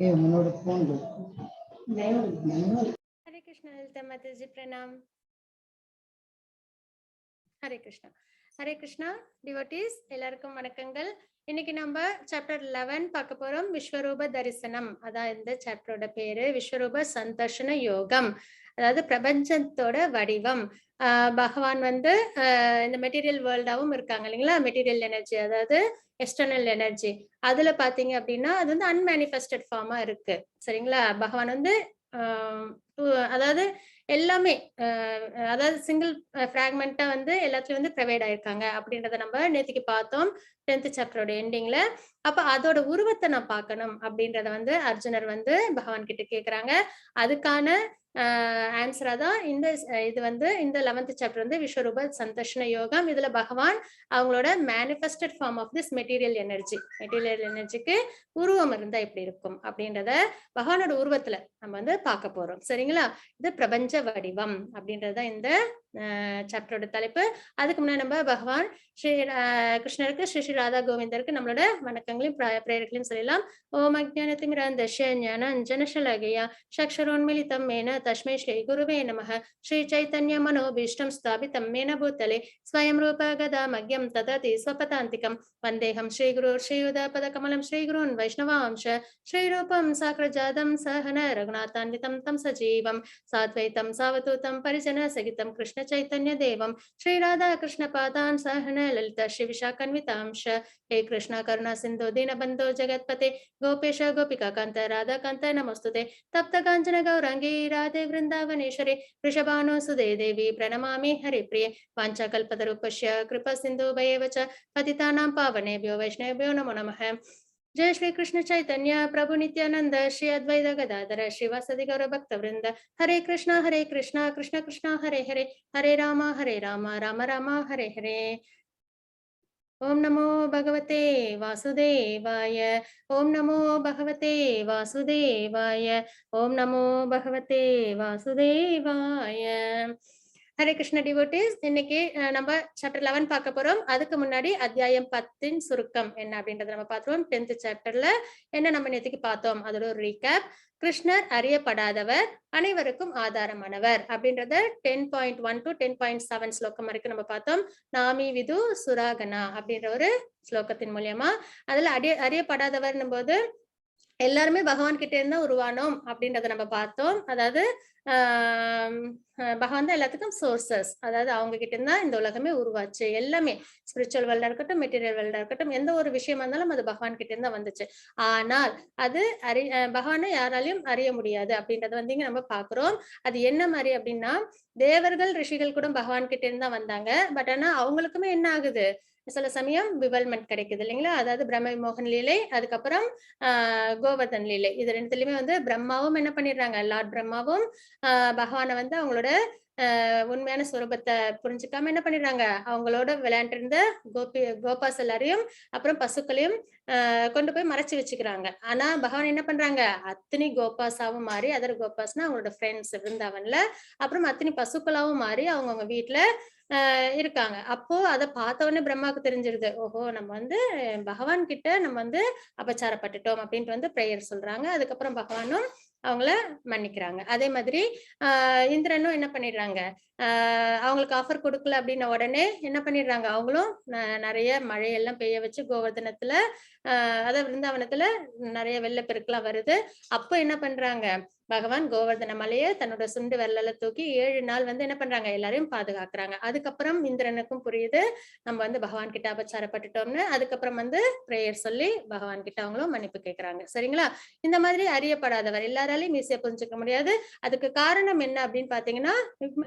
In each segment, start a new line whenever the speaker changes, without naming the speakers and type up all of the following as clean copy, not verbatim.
हरे कृष्णा ललिता माता जी प्रणाम। हरे कृष्णा हरे कृष्णा डिवोटीज எல்லாருக்கும் வணக்கங்கள். இன்னைக்கு நம்ம சாப்டர் 11 பார்க்க போறோம். விஸ்வரூப தரிசனம். அதான் இந்த சாப்டரோட பேரு விஸ்வரூப சந்தர்ஷன யோகம். அதாவது பிரபஞ்சத்தோட வடிவம். பகவான் வந்து இந்த மெட்டீரியல் வேர்ல்டாவும் இருக்காங்க இல்லைங்களா? மெட்டீரியல் எனர்ஜி, அதாவது எக்ஸ்டர்னல் எனர்ஜி. அதுல பாத்தீங்க அப்படின்னா அது வந்து அன்மேனிஃபெஸ்டட் ஃபார்மா இருக்கு. சரிங்களா? பகவான் வந்து அதாவது எல்லாமே அதாவது சிங்கிள் ஃப்ராக்மெண்டா வந்து எல்லாத்துலயும் வந்து ப்ரொவைட் ஆயிருக்காங்க அப்படின்றத நம்ம நேற்றுக்கு பார்த்தோம் 10th சாப்டரோட எண்டிங்ல. அப்ப அதோட உருவத்தை நான் பார்க்கணும் அப்படின்றத வந்து அர்ஜுனர் வந்து பகவான் கிட்ட கேக்குறாங்க. அதுக்கான ஆன்சரா தான் இந்த இது வந்து இந்த 11th சாப்டர் வந்து விஸ்வரூப சந்தர்ஷன யோகம். இதுல பகவான் அவங்களோட manifested form of this material எனர்ஜிக்கு உருவம் இருந்தா எப்படி இருக்கும் அப்படின்றத பகவானோட உருவத்துல நம்ம வந்து பார்க்க போறோம். சரிங்களா? இது பிரபஞ்ச வடிவம் அப்படின்றத இந்த சாப்டரோட தலைப்பு. அதுக்கு முன்னாடி நம்ம பகவான் ஸ்ரீ கிருஷ்ணருக்கு ஸ்ரீ ஸ்ரீ ராதா கோவிந்தருக்கு நம்மளோட வணக்கங்களையும் பிரேயர்களையும் சொல்லலாம். ஓம் அஜ்ஞானதிமிராந்தஸ்ய ஞானாஞ்சனசலாகயா சக்ஷரோன்மிலிதம் மேன தஸ்மை ஸ்ரீ குருவே நமः. ஸ்ரீ சைத்தன்ய மனோபீஷ்டம் ஸ்தாபிதம் மேன பூதலே ஸ்வயம் ரூப கதா மக்யம் தததி ஸ்வபதாந்திகம் வந்தேகம் ஸ்ரீகுரு ஸ்ரீயுதபதகமலம் ஸ்ரீகுருன் வைஷ்ணவாம்ச ஸ்ரீரூபம் சாக்ரஜாதம் சஹன ரகுநாதான்விதம் தம் சஜீவம் சாத்வைத்தம் சாவதூதம் பரிஜன சகிதம் கிருஷ்ண चैतन्य देवम श्री राधा कृष्ण पादान सहन ललिता श्री विशाखान्वितांश हे कृष्ण करुणा सिंधु दीनबंधो जगतपते गोपेश गोपिका कांत राधा कांत नमस्तुते तप्त कांचन गौरांगी राधे वृंदावनेश्वरी वृषभानुसुदे देवी प्रणमामि हरिप्रिये वाञ्छाकल्पतरुपस्य कृपा सिंधु भयेव च पतितानां पावनेभ्यो वैष्णवेभ्यो नमो नमः। जय श्री कृष्ण चैतन्य प्रभु नित्यानंद श्री अद्वैत गदाधर श्रीवासदि गौर भक्त वृंद हरे कृष्णा कृष्ण कृष्ण हरे हरे हरे राम राम राम हरे हरे। ओम नमो भगवते वासुदेवाय ओम नमो भगवते वासुदेवाय ओम नमो भगवते वासुदेवाय। ஹரே கிருஷ்ண டிவோட்டிஸ், இன்னைக்கு நம்ம சாப்டர் 11 பார்க்க போறோம். அதுக்கு முன்னாடி அத்தியாயம் 10 சுருக்கம் என்ன அப்படின்றத நம்ம பார்த்தோம். 10th சாப்டர்ல என்ன நம்ம நேற்றுக்கு பார்த்தோம் அதோட ஒரு ரீகேப். கிருஷ்ணர் அறியப்படாதவர், அனைவருக்கும் ஆதாரமானவர் அப்படின்றத 10.1 to 10.7 ஸ்லோகம் வரைக்கும் நம்ம பார்த்தோம். நாமி விது சுராகனா அப்படின்ற ஒரு ஸ்லோகத்தின் மூலியமா அதுல அறியப்படாதவர்னும் போது எல்லாருமே பகவான் கிட்ட இருந்தா உருவானோம் அப்படின்றத நம்ம பார்த்தோம். அதாவது பகவான் தான் எல்லாத்துக்கும் சோர்சஸ், அதாவது அவங்க கிட்ட இருந்தா இந்த உலகமே உருவாச்சு. எல்லாமே ஸ்பிரிச்சுவல் வேர்ல்டா இருக்கட்டும், மெட்டீரியல் வேர்ல்டா இருக்கட்டும், எந்த ஒரு விஷயமா இருந்தாலும் அது பகவான் கிட்ட இருந்தா வந்துச்சு. ஆனால் அது பகவானை யாராலையும் அறிய முடியாது அப்படின்றத வந்து இங்க நம்ம பாக்குறோம். அது என்ன மாதிரி அப்படின்னா, தேவர்கள் ரிஷிகள் கூட பகவான் கிட்ட இருந்தா வந்தாங்க. பட் ஆனா அவங்களுக்குமே என்ன ஆகுது, சில சமயம் விவல்மெண்ட் கிடைக்குது இல்லைங்களா? அதாவது பிரம்ம மோகன் லீலை, அதுக்கப்புறம் கோவர்தன் லீலை. இது ரெண்டுலயுமே வந்து பிரம்மாவும் என்ன பண்ணிடுறாங்க, லார்ட் பிரம்மாவும் பகவானை வந்து அவங்களோட உண்மையான ஸ்வரூபத்தை புரிஞ்சுக்காம என்ன பண்ணிடுறாங்க, அவங்களோட விளையாண்டு இருந்த கோபாஸ் எல்லாரையும் அப்புறம் பசுக்களையும் கொண்டு போய் மறைச்சு வச்சுக்கிறாங்க. ஆனா பகவான் என்ன பண்றாங்க, அத்தனை கோபாஸாவும் மாறி, அதர் கோபாஸ்னா அவங்களோட ஃப்ரெண்ட்ஸ் விருந்தாவன்ல, அப்புறம் அத்தனை பசுக்களாவும் மாறி அவங்கவுங்க வீட்டுல இருக்காங்க. அப்போ அதை பார்த்த உடனே பிரம்மாவுக்கு தெரிஞ்சிருது, ஓஹோ நம்ம வந்து பகவான் கிட்ட நம்ம வந்து அபச்சாரப்பட்டுட்டோம் அப்படின்ட்டு வந்து பிரேயர் சொல்றாங்க. அதுக்கப்புறம் பகவானும் அவங்கள மன்னிக்கிறாங்க. அதே மாதிரி இந்திரனும் என்ன பண்ணிடுறாங்க, அவங்களுக்கு ஆஃபர் கொடுக்கல அப்படின்ன உடனே என்ன பண்ணிடுறாங்க, அவங்களும் நிறைய மழையெல்லாம் பெய்ய வச்சு கோவர்தனத்துல அதாவது விருந்தாவனத்துல நிறைய வெள்ளப்பெருக்கெல்லாம் வருது. அப்போ என்ன பண்றாங்க, பகவான் கோவர்தன மலையை தன்னோட சுண்டு வெள்ளல தூக்கி 7 நாள் வந்து என்ன பண்றாங்க, எல்லாரையும் பாதுகாக்கிறாங்க. அதுக்கப்புறம் இந்திரனுக்கும் புரியுது நம்ம வந்து பகவான் கிட்ட அபச்சாரப்பட்டுட்டோம்னு. அதுக்கப்புறம் வந்து பிரேயர் சொல்லி பகவான் கிட்ட அவங்களும் மன்னிப்பு கேட்கறாங்க. சரிங்களா? இந்த மாதிரி அறியப்படாதவர் எல்லாராலையும் ஈஸியா புரிஞ்சுக்க முடியாது. அதுக்கு காரணம் என்ன அப்படின்னு பாத்தீங்கன்னா,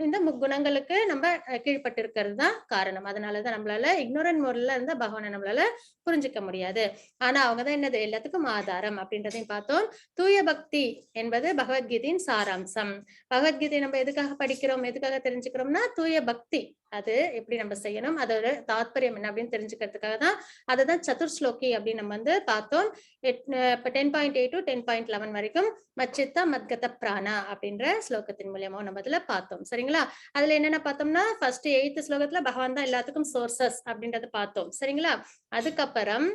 இந்த முக்குணங்களுக்கு நம்ம கீழ்பட்டு இருக்கிறது தான் காரணம். அதனாலதான் நம்மளால இக்னோரன்ட் மோட்ல இருந்தா பகவானை நம்மளால புரிஞ்சுக்க முடியாது. ஆனா அவங்கதான் என்னது, எல்லாத்துக்கும் ஆதாரம் அப்படின்றதையும் பார்த்தோம். தூய பக்தி என்பது பகவத்கீதையின் சாராம்சம். பகவத்கீதை நம்ம எதுக்காக படிக்கிறோம், எதுக்காக தெரிஞ்சுக்கிறோம்னா தூய பக்தி, அது எப்படி நம்ம செய்யணும், அதோட தாத்பரியம் என்ன அப்படின்னு தெரிஞ்சுக்கிறதுக்காக தான் அதுதான் சதுர்ஸ்லோகி அப்படின்னு நம்ம வந்து பார்த்தோம். இப்போ 10.8 to 10.11 வரைக்கும் மச்சித்தா மத்கத பிராணா அப்படின்ற ஸ்லோகத்தின் மூலியமா நம்ம அதுல பார்த்தோம். சரிங்களா? அதுல என்னென்ன பார்த்தோம்னா ஃபர்ஸ்ட் 8th ஸ்லோகத்துல பகவான் தான் எல்லாத்துக்கும் சோர்சஸ் அப்படின்றத பார்த்தோம். சரிங்களா? அதுக்கப்புறம்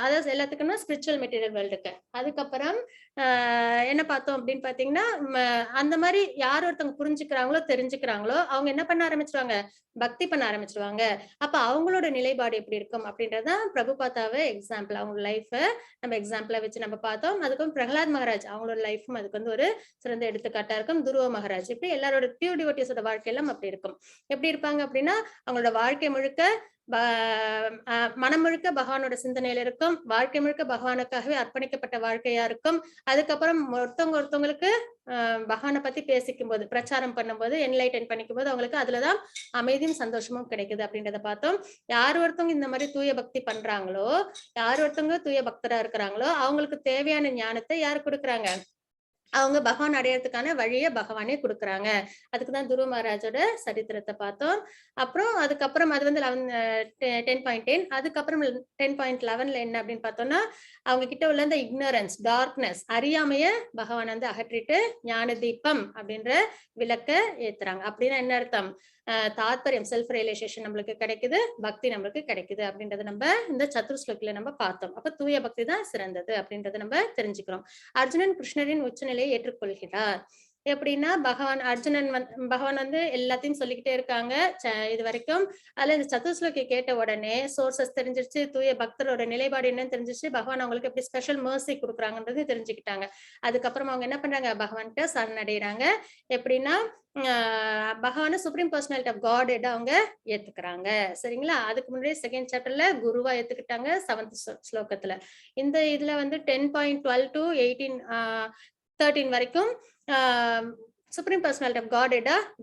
அதாவது எல்லாத்துக்கும்னா ஸ்பிரிச்சுவல் மெட்டீரியல் வேர்ல்டுக்கு. அதுக்கப்புறம் என்ன பார்த்தோம் அப்படின்னு பாத்தீங்கன்னா, அந்த மாதிரி யார் ஒருத்தவங்க புரிஞ்சுக்கிறாங்களோ தெரிஞ்சுக்கிறாங்களோ அவங்க என்ன பண்ண ஆரம்பிச்சிருவாங்க, பக்தி பண்ண ஆரம்பிச்சிருவாங்க. அப்ப அவங்களோட நிலைப்பாடு எப்படி இருக்கும் அப்படின்றதான் பிரபுபாதாவை எக்ஸாம்பிள், அவங்க லைஃப நம்ம எக்ஸாம்பிளா வச்சு நம்ம பார்த்தோம். அதுக்கும் பிரகலாத் மகாராஜ் அவங்களோட லைஃபும் அதுக்கு வந்து ஒரு சிறந்த எடுத்துக்காட்டா இருக்கும். துருவ மகாராஜ் இப்படி எல்லாரோட பியூர் டிவோட்டிஸோட வாழ்க்கையெல்லாம் அப்படி இருக்கும். எப்படி இருப்பாங்க அப்படின்னா அவங்களோட வாழ்க்கை முழுக்க மனம் முழுக்க பகவானோட சிந்தனையில இருக்கும், வாழ்க்கை முழுக்க பகவானுக்காகவே அர்ப்பணிக்கப்பட்ட வாழ்க்கையா இருக்கும். அதுக்கப்புறம் ஒருத்தவங்களுக்கு பகவானை பத்தி பேசிக்கும் போது, பிரச்சாரம் பண்ணும்போது, என்லைட்டன் பண்ணிக்கும் போது அவங்களுக்கு அதுலதான் அமைதியும் சந்தோஷமும் கிடைக்குது அப்படின்றத பார்த்தோம். யார் ஒருத்தவங்க இந்த மாதிரி தூய பக்தி பண்றாங்களோ, யார் ஒருத்தவங்க தூய பக்தரா இருக்கிறாங்களோ அவங்களுக்கு தேவையான ஞானத்தை யார் கொடுக்குறாங்க, அவங்க பகவான் அடையறதுக்கான வழிய பகவானே கொடுக்குறாங்க. அதுக்குதான் துருவ மகாராஜோட சரித்திரத்தை பார்த்தோம். அப்புறம் அதுக்கப்புறம் அது வந்து 10.10 அதுக்கப்புறம் 10.11 என்ன அப்படின்னு பார்த்தோம்னா அவங்க கிட்ட உள்ள இந்த இக்னரன்ஸ், டார்க்னஸ், அறியாமைய பகவான் வந்து அகற்றிட்டு ஞான தீபம் அப்படின்ற விளக்க ஏத்துறாங்க. அப்படின்னா என்ன அர்த்தம், தாத்பரியம், செல்ஃப் ரியலைசேஷன் நம்மளுக்கு கிடைக்குது, பக்தி நம்மளுக்கு கிடைக்குது அப்படின்றத நம்ம இந்த சதுர்ஸ்லோகில நம்ம பார்த்தோம். அப்ப தூய பக்தி தான் சிறந்தது அப்படின்றத நம்ம தெரிஞ்சுக்கிறோம். அர்ஜுனன் கிருஷ்ணரின் உச்சநிலையை ஏற்றுக்கொள்கிறார். எப்படின்னா பகவான் வந்து எல்லாத்தையும் சொல்லிக்கிட்டே இருக்காங்க இது வரைக்கும். அதுல இந்த சதுர்ஸ்லோகி கேட்ட உடனே சோர்சஸ் தெரிஞ்சிருச்சு, தூய பக்தரோட நிலைப்பாடு என்னன்னு தெரிஞ்சிருச்சு, பகவான் அவங்களுக்கு எப்படி ஸ்பெஷல் மர்சி கொடுக்குறாங்கன்றது தெரிஞ்சுக்கிட்டாங்க. அதுக்கப்புறம் அவங்க என்ன பண்றாங்க, பகவான்கிட்ட சரணடைறாங்க. எப்படின்னா பகவான சுப்ரீம் பர்சனாலிட்டி ஆஃப் காட் அவங்க ஏத்துக்கிறாங்க. சரிங்களா? அதுக்கு முன்னாடி செகண்ட் சாப்டர்ல குருவா ஏத்துக்கிட்டாங்க 7th ஸ்லோகத்துல. இந்த இதுல வந்து 10.12 to 13 வரைக்கும் சுப்ரீம் பர்சனாலிட்டி ஆஃப் காட்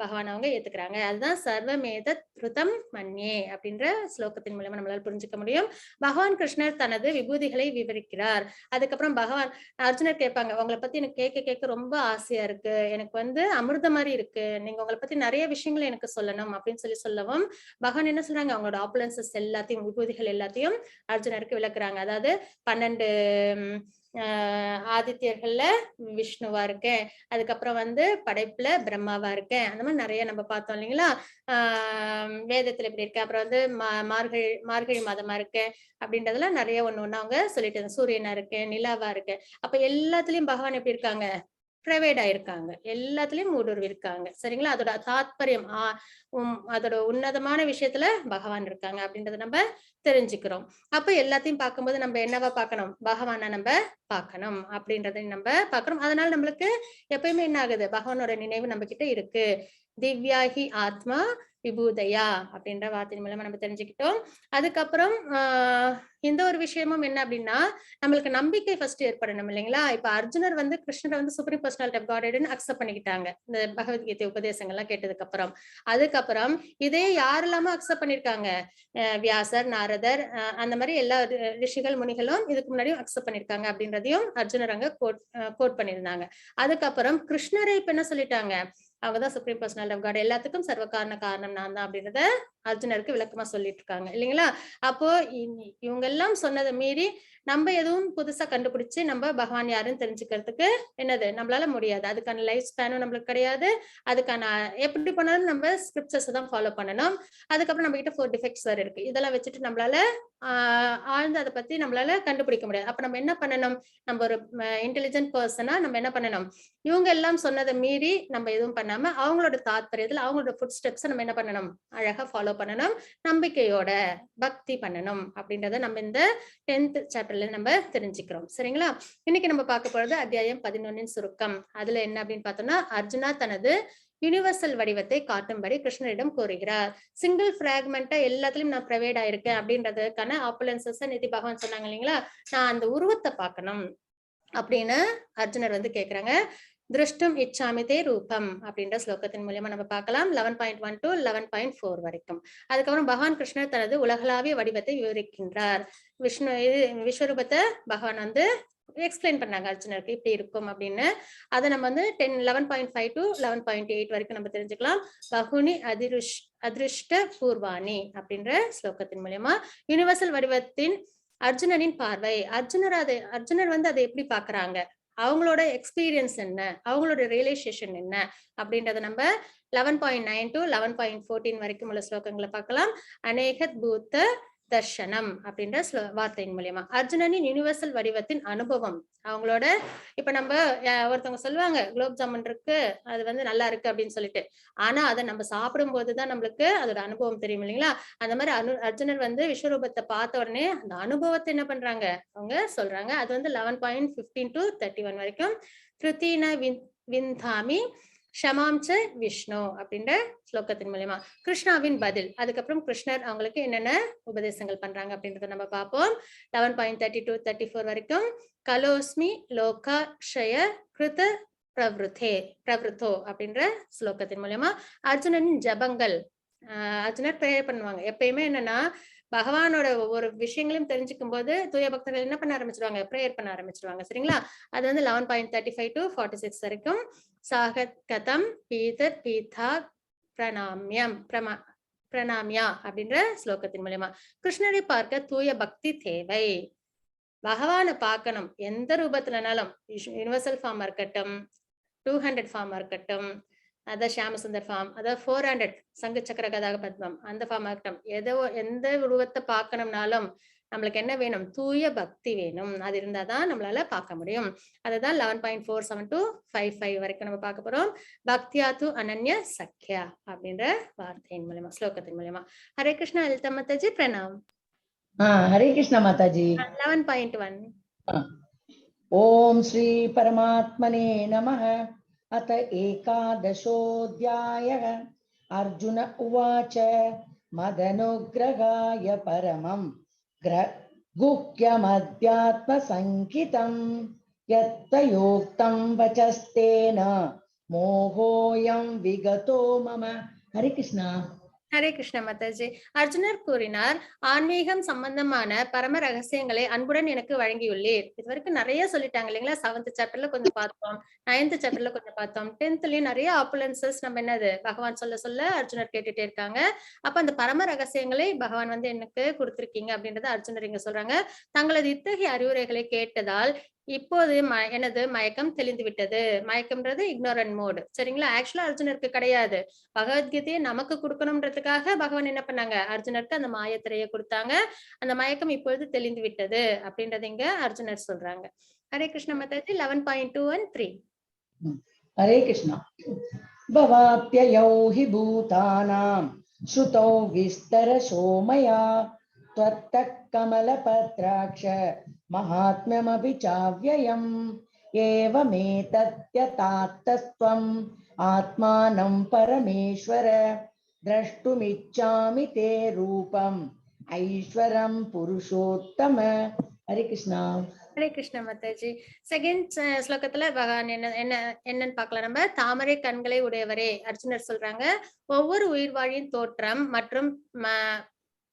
பகவான் அவங்க ஏத்துக்கிறாங்க. அதுதான் சர்வமேத ருதம் மன்யே அப்படின்ற ஸ்லோகத்தின் மூலமா நம்மளால புரிஞ்சுக்க முடியும். பகவான் கிருஷ்ணர் தனது விபூதிகளை விவரிக்கிறார். அதுக்கப்புறம் பகவான் அர்ஜுனர் கேட்பாங்க, உங்களை பத்தி எனக்கு கேட்க கேட்க ரொம்ப ஆசையா இருக்கு, எனக்கு வந்து அமிர்த மாதிரி இருக்கு, நீங்க உங்களை பத்தி நிறைய விஷயங்களை எனக்கு சொல்லணும் அப்படின்னு சொல்லவும் பகவான் என்ன சொல்றாங்க, அவங்களோட ஆப்புலன்சஸ் எல்லாத்தையும், விபூதிகள் எல்லாத்தையும் அர்ஜுனருக்கு விளக்குறாங்க. அதாவது 12 ஆதித்யர்கள்ல விஷ்ணுவா இருக்கேன், அதுக்கப்புறம் வந்து படைப்புல பிரம்மாவா இருக்கேன், அந்த மாதிரி நிறைய நம்ம பார்த்தோம் இல்லைங்களா. வேதத்துல இப்படி இருக்கு, அப்புறம் வந்து மார்கழி மாதமா இருக்கேன் அப்படின்றதுல நிறைய ஒண்ணு அவங்க சொல்லிட்டு, சூரியனா இருக்கேன், நிலாவா இருக்கேன். அப்ப எல்லாத்துலயும் பகவான் எப்படி இருக்காங்க, பிரைவேட் ஆயிருக்காங்க, எல்லாத்துலயும் ஊடுருவி இருக்காங்க. சரிங்களா? அதோட தாத்பரியம் அதோட உன்னதமான விஷயத்துல பகவான் இருக்காங்க அப்படின்றத நம்ம தெரிஞ்சுக்கிறோம். அப்ப எல்லாத்தையும் பார்க்கும்போது நம்ம என்னவா பார்க்கணும், பகவான நம்ம பார்க்கணும் அப்படின்றத நம்ம பார்க்கணும். அதனால நம்மளுக்கு எப்பயுமே என்ன ஆகுது, பகவானோட நினைவு நம்ம கிட்ட இருக்கு. திவ்யாஹி ஆத்மா விபூதயா அப்படின்ற வார்த்தையின் மூலமா நம்ம தெரிஞ்சுக்கிட்டோம். அதுக்கப்புறம் இந்த ஒரு விஷயமும் என்ன அப்படின்னா, நம்மளுக்கு நம்பிக்கை ஃபர்ஸ்ட் ஏற்படணும் இல்லைங்களா. இப்ப அர்ஜுனர் வந்து கிருஷ்ணரை வந்து சுப்ரீம் பர்சனாலிட்டி ஆஃப் காட்னு அக்செப்ட் பண்ணிக்கிட்டாங்க இந்த பகவத்கீதை உபதேசங்கள்லாம் கேட்டதுக்கு அப்புறம். அதுக்கப்புறம் இதே யாரெல்லாமோ அக்செப்ட் பண்ணிருக்காங்க, வியாசர், நாரதர், அந்த மாதிரி எல்லா ரிஷிகள் முனிகளும் இதுக்கு முன்னாடியும் அக்செப்ட் பண்ணிருக்காங்க அப்படின்றதையும் அர்ஜுனர் அங்க கோட் பண்ணியிருந்தாங்க. அதுக்கப்புறம் கிருஷ்ணரை இப்ப என்ன சொல்லிட்டாங்க, அவங்கதான் சுப்ரீம் பர்சனாலிட்டி ஆஃப் காட், எல்லாத்துக்கும் சர்வ காரணம் நான் தான் அப்படின்றத அர்ஜுனருக்கு விளக்கமா சொல்லிட்டு இருக்காங்க இல்லைங்களா. அப்போ இவங்க எல்லாம் சொன்னதை மீறி நம்ம எதுவும் புதுசா கண்டுபிடிச்சு நம்ம பகவான் யாருன்னு தெரிஞ்சுக்கிறதுக்கு என்னது நம்மளால முடியாது. அதுக்கான லைஃப் ஸ்பேனும் நம்மளுக்கு கிடையாது. அதுக்கான எப்படி பண்ணாலும் நம்ம ஸ்கிரிப்சர்ஸ் தான் ஃபாலோ பண்ணணும். அதுக்கப்புறம் நம்ம கிட்ட 4 டிஃபெக்ட்ஸ் வேற இருக்கு. இதெல்லாம் வச்சுட்டு நம்மளால ஆழ்ந்து அதை பத்தி நம்மளால கண்டுபிடிக்க முடியாது. அப்ப நம்ம என்ன பண்ணணும், நம்ம ஒரு இன்டெலிஜென்ட் பர்சனா நம்ம என்ன பண்ணணும், இவங்க எல்லாம் சொன்னதை மீறி நம்ம எதுவும் பண்ணாம அவங்களோட தாத்பரியத்துல அவங்களோட ஃபுட் ஸ்டெப்ஸ் நம்ம என்ன பண்ணணும், அழகா ஃபாலோ பண்ணணும், நம்பிக்கையோட பக்தி பண்ணணும் அப்படின்றத நம்ம இந்த 10th சாப்டர்ல நம்ம தெரிஞ்சுக்கிறோம். சரிங்களா? இன்னைக்கு நம்ம பார்க்க போறது அத்தியாயம் 11 சுருக்கம். அதுல என்ன அப்படின்னு பார்த்தோம்னா, அர்ஜுனா தனது யூனிவர்சல் வடிவத்தை காட்டும்படி கிருஷ்ணரிடம் கோருகிறார். சிங்கிள் பிராக்மெண்டா எல்லாத்துலயும் நான் ப்ரைவேட் ஆயிருக்கேன் அப்படின்றதுக்கான ஆப்புலன்சஸ் நிதி பகவான் சொன்னாங்க இல்லைங்களா, நான் அந்த உருவத்தை பார்க்கணும் அப்படின்னு அர்ஜுனர் வந்து கேக்குறாங்க. திருஷ்டும் இச்சாமிதே ரூபம் அப்படின்ற ஸ்லோகத்தின் மூலமா நம்ம பார்க்கலாம் 11.1 to 11.4 வரைக்கும். அதுக்கப்புறம் பகவான் கிருஷ்ணர் தனது உலகளாவிய வடிவத்தை விவரிக்கின்றார். விஸ்வரூபத்தை பகவான் வந்து எக்ஸ்பிளைன் பண்ணாங்க அர்ஜுனருக்கு இப்படி இருக்கும் அப்படின்னு. அதை நம்ம வந்து 11.5 to 11.8 வரைக்கும் நம்ம தெரிஞ்சுக்கலாம். பகுனி அதிருஷ்ட பூர்வாணி அப்படின்ற ஸ்லோகத்தின் மூலியமா யூனிவர்சல் வடிவத்தின் அர்ஜுனனின் பார்வை, அர்ஜுனர் வந்து அதை எப்படி பாக்குறாங்க, அவங்களோட எக்ஸ்பீரியன்ஸ் என்ன, அவங்களோட ரியலைசேஷன் என்ன அப்படின்றத நம்ம 11.9 to 11.14 வரைக்கும் உள்ள ஸ்லோகங்களை பார்க்கலாம். அநேகத் பூத்த தர்ஷனம் அப்படின்ற வார்த்தையின் மூலியமா அர்ஜுனனின் யூனிவர்சல் வடிவத்தின் அனுபவம், அவங்களோட இப்ப நம்ம ஒருத்தவங்க சொல்லுவாங்க குலோப் ஜாமுன் இருக்கு, அது வந்து நல்லா இருக்கு அப்படின்னு சொல்லிட்டு, ஆனா அதை நம்ம சாப்பிடும் போதுதான் நம்மளுக்கு அதோட அனுபவம் தெரியும் இல்லைங்களா. அந்த மாதிரி அர்ஜுனர் வந்து விஸ்வரூபத்தை பார்த்த உடனே அந்த அனுபவத்தை என்ன பண்றாங்க அவங்க சொல்றாங்க. அது வந்து 11.15 to 31 வரைக்கும். திருத்தீன விந்தாமி ஷமாம்ச விஷ்ணு அப்படின்ற ஸ்லோகத்தின் மூலமா கிருஷ்ணாவின் பதில், அதுக்கப்புறம் கிருஷ்ணர் அவங்களுக்கு என்னென்ன உபதேசங்கள் பண்றாங்க அப்படின்றத நம்ம பார்ப்போம். 11.30 to 34 வரைக்கும். கலோஸ்மி லோகாஷய கிருத பிரவருத்தோ அப்படின்ற ஸ்லோகத்தின் மூலமா அர்ஜுனனின் ஜபங்கள், அர்ஜுனர் ப்ரேயர் பண்ணுவாங்க. எப்பயுமே என்னன்னா பகவானோட ஒவ்வொரு விஷயங்களையும் தெரிஞ்சுக்கும் போது தூய பக்தர்கள் என்ன பண்ண ஆரம்பிச்சிருவாங்க, ப்ரேயர் பண்ண ஆரம்பிச்சிருவாங்க. சரிங்களா. அது வந்து 11.35 to 46 வரைக்கும். சாகத் கதம் பீதர் பீதா பிரணாமியா அப்படின்ற ஸ்லோகத்தின் மூலமா கிருஷ்ணரை பார்க்க தூய பக்தி தேவை. பகவானை பார்க்கணும் எந்த ரூபத்துலனாலும், யூனிவர்சல் ஃபார்ம் இருக்கட்டும், 200 ஃபார்ம் இருக்கட்டும், அதான் ஷியாமசுந்தர் ஃபார்ம், அதாவது 400 சங்கு சக்கர கதாக பத்மம் அந்த ஃபார்ம் இருக்கட்டும், எந்த உருவத்தை பார்க்கணும்னாலும் நம்மளுக்கு என்ன வேணும், தூய பக்தி வேணும். அது இருந்தாதான் நம்மளால பார்க்க முடியும். அதுதான் 11.47 to 55 வரைக்கும் நம்ம பார்க்க போறோம். பக்தியா து அனன்ய சக்யா அப்படின்ற வார்த்தையின் மூலமா ஸ்லோகத்தின் மூலமா. ஹரே கிருஷ்ணா லலிதா மாதாஜி, பிரணாம்.
ஹரே கிருஷ்ணா மாதாஜி.
11.1.
ஓம் ஸ்ரீ பரமாத்மனே நமः. அத ஏகாதசோऽध्यायः. அர்ஜுன உவாச்ச மதனுக்ரகாய பரமம் குஹ்யமத்யாத்மசங்கிதம் யத்தயோக்தம் வசஸ்தேன மோகோயம் விகதோ மம. ஹரே கிருஷ்ணா.
ஹரே கிருஷ்ண மாதாஜி. அர்ஜுனர் கூறினார், ஆன்மீகம் சம்பந்தமான பரம ரகசியங்களை அன்புடன் எனக்கு வழங்கியுள்ளீர். இது வரைக்கும் நிறைய சொல்லிட்டாங்க இல்லைங்களா. 7th சாப்டர்ல கொஞ்சம் பார்த்தோம், 9th சாப்டர்ல கொஞ்சம் பார்த்தோம், 10thலயும் நிறைய ஆப்புலன்சஸ் நம்ம என்னது பகவான் சொல்ல அர்ஜுனர் கேட்டுட்டே இருக்காங்க. அப்ப அந்த பரம ரகசியங்களை பகவான் வந்து எனக்கு கொடுத்திருக்கீங்க அப்படின்றத அர்ஜுனர் இங்க சொல்றாங்க. தங்களது இத்தகைய அறிவுரைகளை கேட்டதால் இப்போது எனது மயக்கம் தெளிந்து விட்டது. மயக்கம்ன்றது இக்னோரன்ட் மோடு. சரிங்களா. ஆக்சுவலா அர்ஜுனருக்கு கிடையாது, பகவத்கீதையை நமக்கு கொடுக்கணும்ன்றதுக்காக பகவான் என்ன பண்ணாங்க, அர்ஜுனருக்கு அந்த மாயத்திரையை கொடுத்தாங்க. அந்த மயக்கம் இப்பொழுது தெளிந்து விட்டது அப்படின்றது இங்க அர்ஜுனர் சொல்றாங்க. ஹரே கிருஷ்ண மாதாஜி. 11.2 and 3.
ஹரே கிருஷ்ணா. பவாப்யயௌ ஹி பூதானாம் ஸ்ருதௌ விஸ்தரசோ மயா த்வத்தக் கமலபத்ராக்ஷ மகாத்ம்யமபி சாவ்யயம் ஏவமேதத்யதாத்தஸ்த்வம் ஆத்மானம் பரமேஸ்வர द्रष्टुमिच्छामि ते रूपम ऐश्वरम पुरुषोत्तम. हरे कृष्णा.
ஹரே கிருஷ்ண மாதாஜி. செகண்ட் ஸ்லோகத்துல பகவான் என்னன்னு பார்க்கலாம் நம்ம. தாமரை கண்களை உடையவரே, அர்ஜுனர் சொல்றாங்க, ஒவ்வொரு உயிர்வாழியின் தோற்றம் மற்றும்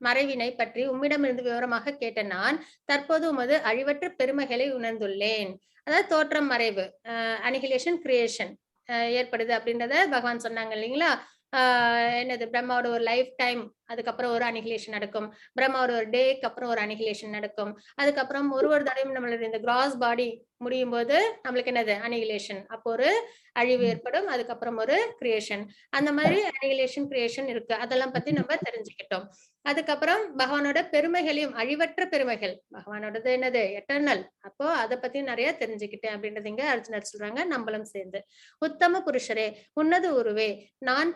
மறைவினை பற்றி உம்மிடமிருந்து விவரமாக கேட்ட நான் தற்போது உமது அழிவற்ற பெருமைகளை உணர்ந்துள்ளேன். அதாவது தோற்றம் மறைவு, அனிகிலேஷன் கிரியேஷன் ஏற்படுது அப்படின்றத பகவான் சொன்னாங்க இல்லைங்களா. என்னது பிரம்மாவோட ஒரு லைஃப் டைம், அதுக்கப்புறம் ஒரு அனிகிலேஷன் நடக்கும். பிரம்மாவோட ஒரு டேக்கு அப்புறம் ஒரு அனிகிலேஷன் நடக்கும். அதுக்கப்புறம் ஒரு தடவையும் நம்மளுடைய இந்த கிராஸ் பாடி முடியும் போது நம்மளுக்கு என்னது அனிகிலேஷன், அப்போ ஒரு அழிவு ஏற்படும், அதுக்கப்புறம் ஒரு கிரியேஷன். அந்த மாதிரி அனிகிலேஷன் கிரியேஷன் இருக்கு. அதெல்லாம் பத்தி நம்ம தெரிஞ்சுக்கிட்டோம். அதுக்கப்புறம் பகவானோட பெருமைகளையும், அழிவற்ற பெருமைகள், பகவானோடது என்னது எட்டர்னல், அப்போ அதை பத்தி நிறைய தெரிஞ்சுக்கிட்டேன் அப்படின்றது இங்க அர்ஜுனர் சொல்றாங்க, நம்மளும் சேர்ந்து. உத்தம புருஷரே, உன்னது உருவே, நான்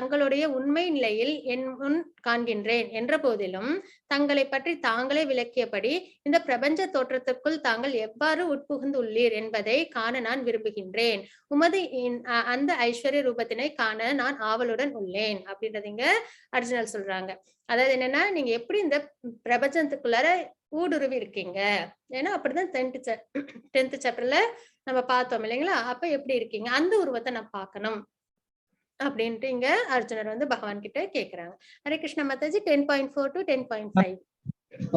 தங்களுடைய உண்மை நிலையில் என் முன் காண்கின்றேன் என்ற போதிலும் தங்களை பற்றி தாங்களே விளக்கியபடி இந்த பிரபஞ்ச தோற்றத்திற்குள் தாங்கள் எவ்வாறு உட்புகுந்து உள்ளீர் என்பதை காண நான் விரும்புகின்றேன். உமது அந்த ஐஸ்வர்ய ரூபத்தினை காண நான் ஆவலுடன் உள்ளேன் அப்படின்றதுங்க அர்ஜுனர் சொல்றாங்க. அதாவது என்னன்னா, நீங்க எப்படி இந்த பிரபஞ்சத்துக்குள்ளார ஊடுருவி இருக்கீங்க, ஏன்னா அப்படிதான் 10th சாப்டர்ல நம்ம பார்த்தோம் இல்லைங்களா. அப்ப எப்படி இருக்கீங்க, அந்த உருவத்தை நான் பார்க்கணும் அப்படின்ட்டு இங்க அர்ஜுனர் வந்து பகவான் கிட்ட கேக்குறாங்க. ஹரே கிருஷ்ண மாதாஜி. 10.4 to 10.5.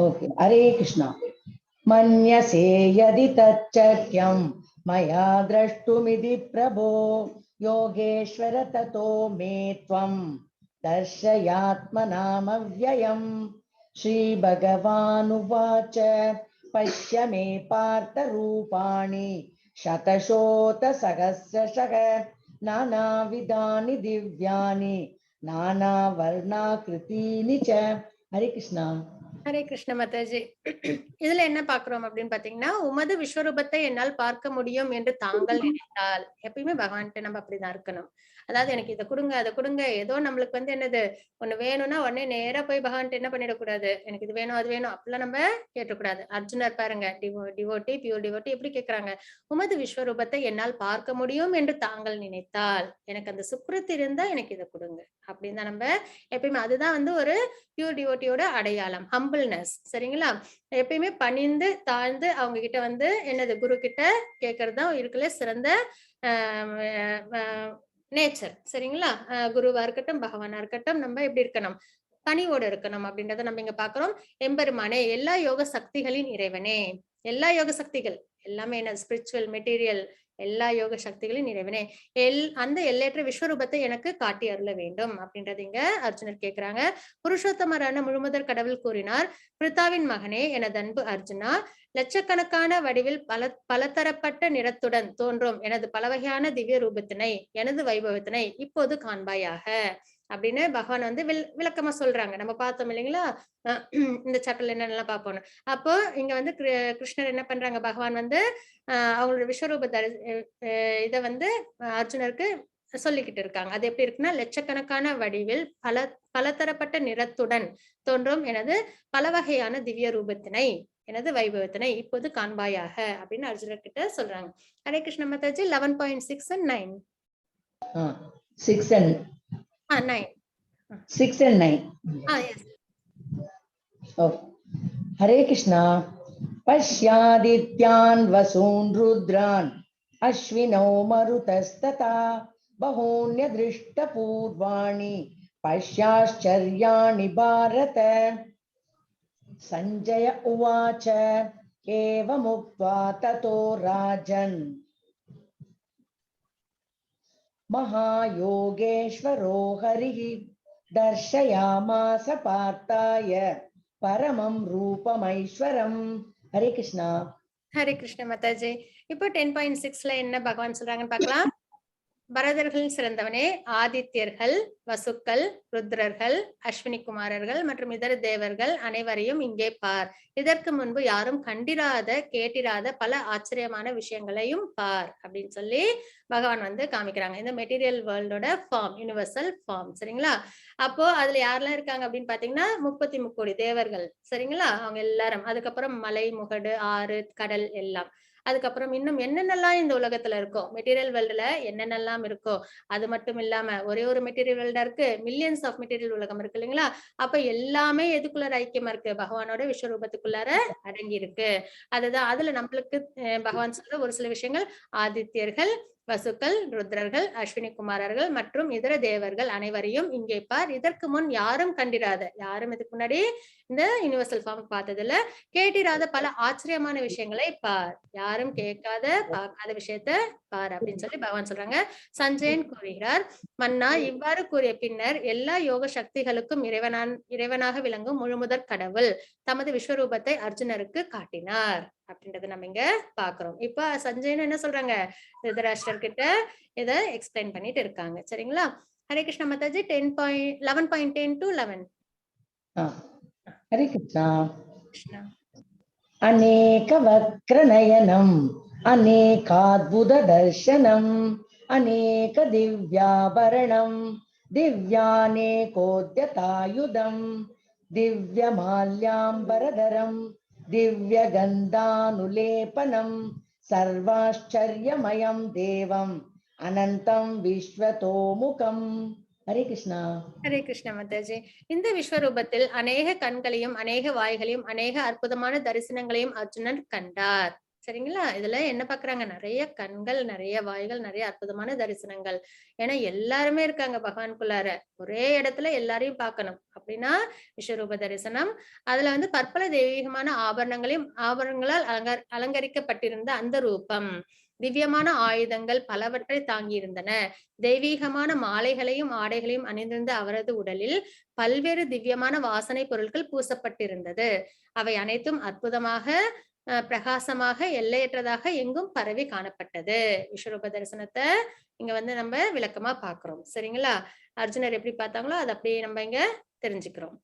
ஓகே. ஹரே கிருஷ்ணா. मन्यसे यदि तच्चक्यं मया द्रष्टुमिति प्रभो योगेश्वर ततो मे त्वं दर्शयात्मनामव्ययम् श्रीभगवानुवाच पश्य मे पार्थरूपाणि शतशोतसहस्रशः नानाविधानि दिव्यानि नानावर्णाकृतीनि च हरे कृष्णा
ஹரே கிருஷ்ண மாதாஜி. இதுல என்ன பாக்குறோம் அப்படின்னு பாத்தீங்கன்னா, உமது விஸ்வரூபத்தை என்னால் பார்க்க முடியும் என்று தாங்கள் நினைத்தால், எப்பயுமே பகவான்கிட்ட நம்ம அப்படிதான் இருக்கணும். அதாவது எனக்கு இதை கொடுங்க அதை கொடுங்க, ஏதோ நம்மளுக்கு வந்து என்னது ஒண்ணு வேணும்னா உடனே நேரா போய் பகவான்கிட்ட என்ன பண்ணிடக்கூடாது, எனக்கு இது வேணும் அது வேணும் அப்படிலாம் நம்ம கேட்டக்கூடாது. அர்ஜுனர் பாருங்க, டிவோட்டி பியூர் டிவோட்டி எப்படி கேட்கறாங்க, உமது விஸ்வரூபத்தை என்னால் பார்க்க முடியும் என்று தாங்கள் நினைத்தால், எனக்கு அந்த சுக்ரத்து இருந்தா எனக்கு இதை கொடுங்க அப்படின்னு தான் நம்ம எப்பயுமே, அதுதான் வந்து ஒரு பியூர் டிவோட்டியோட அடையாளம், ஹம்பிள்னஸ். சரிங்களா? எப்பயுமே பணிந்து தாழ்ந்து அவங்க கிட்ட வந்து என்னது குரு கிட்ட கேட்கறது தான் இருக்குல்ல சிறந்த நேச்சர். சரிங்களா? குருவா இருக்கட்டும் பகவானா இருக்கட்டும் நம்ம எப்படி இருக்கணும், பணிவோடு இருக்கணும் அப்படின்றத நம்ம இங்க பாக்குறோம். எம்பெருமானே, எல்லா யோக சக்திகளின் இறைவனே, எல்லா யோக சக்திகள் எல்லாமே என்ன ஸ்பிரிச்சுவல் மெட்டீரியல் எல்லா யோக சக்திகளின் இறைவனே, அந்த எல்லையற்ற விஸ்வரூபத்தை எனக்கு காட்டி அருள வேண்டும் அப்படின்றது இங்க அர்ஜுனர் கேட்கிறாங்க. புருஷோத்தமரான முழுமுதற் கடவுள் கூறினார், பிரித்தாவின் மகனே எனது அன்பு அர்ஜுனா, லட்சக்கணக்கான வடிவில் பலதரப்பட்ட நிறத்துடன் தோன்றும் எனது பல வகையான திவ்ய ரூபத்தினை எனது வைபவத்தினை இப்போது காண்பாயாக அப்படின்னு பகவான் வந்து விளக்கமா சொல்றாங்க. நம்ம பார்த்தோம் இல்லைங்களா இந்த சாப்டர்ல என்னென்னலாம் பார்ப்போம். அப்போ இங்க வந்து கிருஷ்ணர் என்ன பண்றாங்க, பகவான் வந்து அவங்களோட விஸ்வரூப இதை வந்து அர்ஜுனருக்கு சொல்லிக்கிட்டு இருக்காங்க. அது எப்படி இருக்குன்னா, லட்சக்கணக்கான வடிவில் பலதரப்பட்ட நிறத்துடன் தோன்றும் எனது பல வகையான திவ்ய ரூபத்தினை எனது வைபவத்தினை இப்போது காண்பாயாக அப்படின்னு அர்ஜுனர் கிட்ட சொல்றாங்க. Hare Krishna Mataji. 11.6 and 9.
6 and
9.
6 and 9.
Yes.
Oh. Hare Krishna. पश्यादित्यान् वसून् रुद्रान् अश्विनौ मरुतस्तथा बहून्यदृष्टपूर्वाणि पश्याश्चर्याणि Bharat Sanjay उवाच एवमुक्त्वा ततो राजन् महायोगेश्वरो हरिः दर्शयामास पार्थाय परमं रूपमैश्वरम्. ஹரே கிருஷ்ணா.
ஹரே கிருஷ்ண மாதாஜி. இப்போ 10.6ல என்ன பகவான் சொல்றாங்கன்னு பார்க்கலாம். பரதர்கள் சிறந்தவனே, ஆதித்யர்கள், வசுக்கள், ருத்ரர்கள், அஸ்வினி குமாரர்கள் மற்றும் இதர தேவர்கள் அனைவரையும் இங்கே பார். இதற்கு முன்பு யாரும் கண்டிராத கேட்டிராத பல ஆச்சரியமான விஷயங்களையும் பார் அப்படின்னு சொல்லி பகவான் வந்து காமிக்கிறாங்க. இந்த மெட்டீரியல் வேர்ல்டோட ஃபார்ம், யூனிவர்சல் ஃபார்ம். சரிங்களா? அப்போ அதுல யாரெல்லாம் இருக்காங்க அப்படின்னு பாத்தீங்கன்னா 33 கோடி தேவர்கள். சரிங்களா? அவங்க எல்லாரும், அதுக்கப்புறம் மலை, முகடு, ஆறு, கடல் எல்லாம், அதுக்கப்புறம் இன்னும் என்னென்னலாம் இந்த உலகத்துல இருக்கோ, மெட்டீரியல் வேர்ல்டுல என்னென்னலாம் இருக்கோ, அது மட்டும் இல்லாம ஒரே ஒரு மெட்டீரியல் வேர்ல்டா இருக்கு, மில்லியன்ஸ் ஆஃப் மெட்டீரியல் உலகம் இருக்கு இல்லைங்களா? அப்ப எல்லாமே எதுக்குள்ளார ஐக்கியமா இருக்கு, பகவானோட விஸ்வரூபத்துக்குள்ளார அடங்கி இருக்கு. அதுதான் அதுல நம்மளுக்கு பகவான் சொல்ற ஒரு சில விஷயங்கள், ஆதித்யர்கள், வசுக்கள், ருத்ரர்கள், அஸ்வினி குமாரர்கள் மற்றும் இதர தேவர்கள் அனைவரையும் இங்கே பார். இதற்கு முன் யாரும் கண்டிராத, யாரும் இதுக்கு முன்னாடி இந்த யூனிவர்சல் ஃபார்ம் பார்த்ததுல கேட்டிராத பல ஆச்சரியமான விஷயங்களை பார், யாரும் கேட்காத பார்க்காத விஷயத்த பார் அப்படின்னு சொல்லி பகவான் சொல்றாங்க. சஞ்சயன் கூறுகிறார், மன்னா இவ்வாறு கூறிய பின்னர் எல்லா யோக சக்திகளுக்கும் இறைவனாக விளங்கும் முழுமுதற் கடவுள் தமது விஸ்வரூபத்தை அர்ஜுனருக்கு காட்டினார் அப்படின்றத நம்ம இங்க பாக்குறோம். இப்ப சஞ்சயன் என்ன சொல்றாங்க, திருதராஷ்டிரர் கிட்ட இத எக்ஸ்பிளைன் பண்ணிட்டு இருக்காங்க. சரிங்களா? ஹரே கிருஷ்ண மாதாஜி. 11.10 to 11.
ஹரே கிருஷ்ணா. அநேக வக்ரநயனம் அநேகாத்புத தர்சனம் அநேக திவ்யாபரணம் திவ்யானேகோத்யதாயுதம் திவ்யமால்யாம்பரதரம் திவ்யகந்தானுலேபனம் சர்வாச்சரியமயம் தேவம் அனந்தம் விஸ்வதோமுகம். ஹரே கிருஷ்ணா.
ஹரே கிருஷ்ண மாதாஜி. இந்த விஸ்வரூபத்தில் அநேக கண்களையும் அநேக வாய்களையும் அநேக அற்புதமான தரிசனங்களையும் அர்ஜுனன் கண்டார். சரிங்களா? இதுல என்ன பாக்குறாங்க? நிறைய கண்கள், நிறைய வாய்கள், நிறைய அற்புதமான தரிசனங்கள். ஏன்னா எல்லாருமே இருக்காங்க பகவானுக்குள்ளார. ஒரே இடத்துல எல்லாரையும் பார்க்கணும். அப்படின்னா விஸ்வரூப தரிசனம். அதுல வந்து பற்பல தெய்வீகமான ஆபரணங்களால் அலங்கரிக்கப்பட்டிருந்த அந்த ரூபம். திவ்யமான ஆயுதங்கள் பலவற்றை தாங்கியிருந்தன. தெய்வீகமான மாலைகளையும் ஆடைகளையும் அணிந்திருந்த அவரது உடலில் பல்வேறு திவ்யமான வாசனை பொருட்கள் பூசப்பட்டிருந்தது. அவை அனைத்தும் அற்புதமாக பிரகாசமாக எல்லையற்றதாக எங்கும் பரவி காணப்பட்டது. விஸ்வரூப தரிசனத்தை இங்க வந்து நம்ம விளக்கமா பாக்குறோம். சரிங்களா? அர்ஜுனர் எப்படி பார்த்தாங்களோ அதை அப்படியே நம்ம இங்க தெரிஞ்சுக்கிறோம்.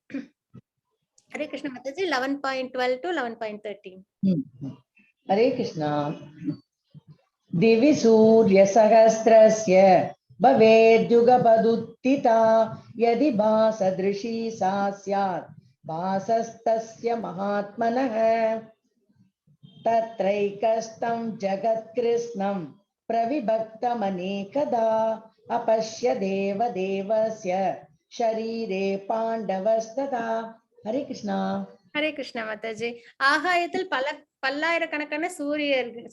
ஹரே கிருஷ்ண மாதாஜி. 11.12 to 11.13.
ஹரே கிருஷ்ணா. திவி சூரிய சஹஸ்ரஸ்ய பவேத்யுகபதுத்திதா யதி பாசத்ருஷி சா ஸ்யாத் பாசஸ்தஸ்ய மகாத்மனஹ தத்ரைகஸ்தம் ஜகத்கிருஷ்ணம் பிரவிபக்தமநேகதா அபஷ்ய தேவ தேவஸ்ய ஷரீரே பாண்டவஸ்ததா. ஹரே கிருஷ்ணா.
ஹரே கிருஷ்ணா மாதாஜி. ஆகாயத்தில் பல்லாயிரக்கணக்கான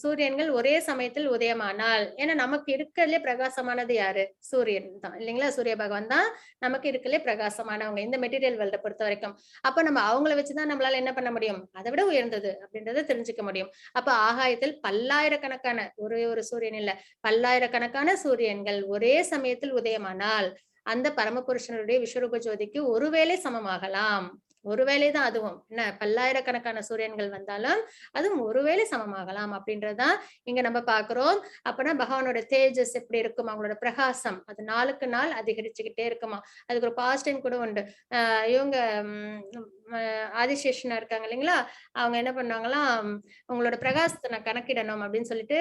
சூரியன்கள் ஒரே சமயத்தில் உதயமானால், ஏன்னா நமக்கு இருக்கிறதுலே பிரகாசமானது யாரு? சூரியன் தான் இல்லைங்களா? சூரிய பகவான் தான் நமக்கு இருக்கிறதுலே பிரகாசமானவங்க இந்த மெட்டீரியல் வேர்ல்ட பொறுத்த வரைக்கும். அப்ப நம்ம அவங்கள வச்சுதான் நம்மளால என்ன பண்ண முடியும்? அதை விட உயர்ந்தது அப்படின்றத தெரிஞ்சுக்க முடியும். அப்ப ஆகாயத்தில் பல்லாயிரக்கணக்கான ஒரு சூரியன் இல்ல, பல்லாயிரக்கணக்கான சூரியன்கள் ஒரே சமயத்தில் உதயமானால் அந்த பரமபுருஷனுடைய விஸ்வரூப ஜோதிக்கு ஒருவேளை சமமாகலாம். ஒருவேளை தான், அதுவும் என்ன பல்லாயிரக்கணக்கான சூரியன்கள் வந்தாலும் அதுவும் ஒருவேளை சமமாகலாம் அப்படின்றதுதான் இங்க நம்ம பாக்குறோம். அப்பனா பகவானோட தேஜஸ் எப்படி இருக்கும், அவங்களோட பிரகாசம் அது நாளுக்கு நாள் அதிகரிச்சுக்கிட்டே இருக்குமா. அதுக்கு ஒரு பாஸ்ட் டைம் கூட உண்டு. இவங்க ஆதிசேஷனா இருக்காங்க இல்லைங்களா, அவங்க என்ன பண்ணுவாங்களாம், உங்களோட பிரகாசத்தை நான் கணக்கிடணும் அப்படின்னு சொல்லிட்டு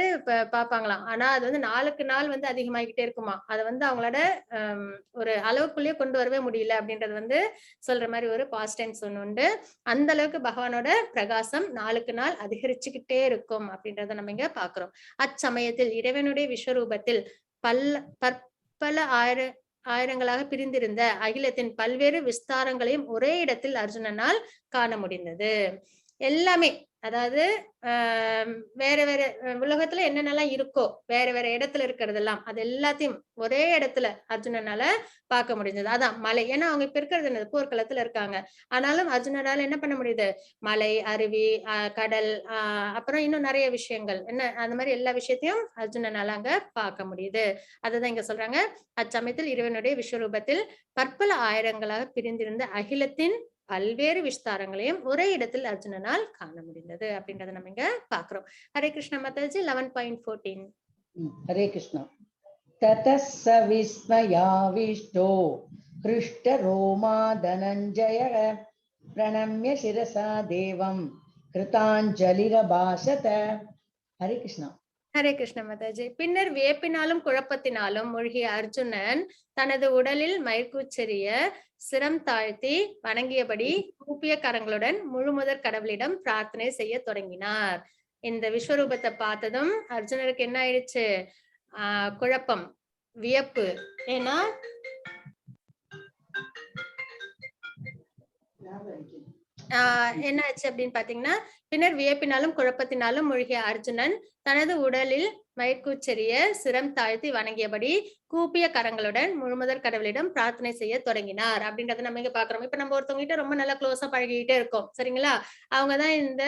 பாப்பாங்களாம். ஆனா அது வந்து நாளுக்கு நாள் வந்து அதிகமாகிக்கிட்டே இருக்குமா. அதை வந்து அவங்களோட ஒரு அளவுக்குள்ளேயே கொண்டு வரவே முடியல அப்படின்றது வந்து சொல்ற மாதிரி ஒரு பாஸ்ட் டைம் உண்டு. அந்த அளவுக்கு பகவானோட பிரகாசம் நாளுக்கு நாள் அதிகரிச்சுக்கிட்டே இருக்கும் அப்படின்றத நம்ம இங்க பாக்குறோம். அச்சமயத்தில் இறைவனுடைய விஸ்வரூபத்தில் பற்பல ஆயிரங்களாக பிரிந்திருந்த அகிலத்தின் பல்வேறு விஸ்தாரங்களையும் ஒரே இடத்தில் அர்ஜுனனால் காண முடிந்தது. எல்லாமே அதாவது வேற வேற உலகத்துல என்னென்னலாம் இருக்கோ வேற வேற இடத்துல இருக்கிறதெல்லாம் அது எல்லாத்தையும் ஒரே இடத்துல அர்ஜுனனால பார்க்க முடிஞ்சது. அதான் மலை. ஏன்னா அவங்க இப்ப இருக்கிறது போர்க்களத்துல இருக்காங்க. ஆனாலும் அர்ஜுனனால என்ன பண்ண முடியுது? மலை, அருவி, கடல், அப்புறம் இன்னும் நிறைய விஷயங்கள் என்ன அந்த மாதிரி எல்லா விஷயத்தையும் அர்ஜுனனால அங்க பார்க்க முடியுது. அதுதான் இங்க சொல்றாங்க. அச்சமயத்தில் இறைவனுடைய விஸ்வரூபத்தில் பற்பல ஆயிரங்களாக பிரிந்திருந்த அகிலத்தின் பல்வேறு விஸ்தாரங்களையும் ஒரே இடத்தில் அர்ஜுனனால் காண முடிந்தது அப்படின்றத நம்ம இங்க பாக்குறோம். ஹரே கிருஷ்ண மாதாஜி. 11.14.
ஹரே கிருஷ்ணா. ததஸ்ஸ விஸ்மயாவிஷ்டோ ஹ்ருஷ்ட ரோமா தனஞ்சய பிரணம்ய சிரசா தேவம் கிருதாஞ்சலிரபாஷத. ஹரே கிருஷ்ணா.
ஹரே கிருஷ்ண மாதாஜி. பின்னர் வியப்பினாலும் குழப்பத்தினாலும் மூழ்கிய அர்ஜுனன் தனது உடலில் மயக்கூச்சரிய சிரம் தாழ்த்தி வணங்கியபடி கூப்பிய கரங்களுடன் முழுமுதற் கடவுளிடம் பிரார்த்தனை செய்ய தொடங்கினார். இந்த விஸ்வரூபத்தை பார்த்ததும் அர்ஜுனருக்கு என்ன ஆயிடுச்சு? குழப்பம், வியப்பு. ஏன்னா என்ன ஆச்சு அப்படின்னு பாத்தீங்கன்னா, பின்னர் வியப்பினாலும் குழப்பத்தினாலும் மூழ்கிய அர்ஜுனன் தனது உடலில் மயக்கூச்சரிய சிரம் தாழ்த்தி வணங்கியபடி கூப்பிய கரங்களுடன் முழுமுதற் கடவுளிடம் பிரார்த்தனை செய்ய தொடங்கினார் அப்படின்றத நம்ம இங்க பாக்குறோம். இப்ப நம்ம ஒருத்தவங்க கிட்ட ரொம்ப நல்லா க்ளோஸா பழகிக்கிட்டே இருக்கோம் சரிங்களா. அவங்கதான் இந்த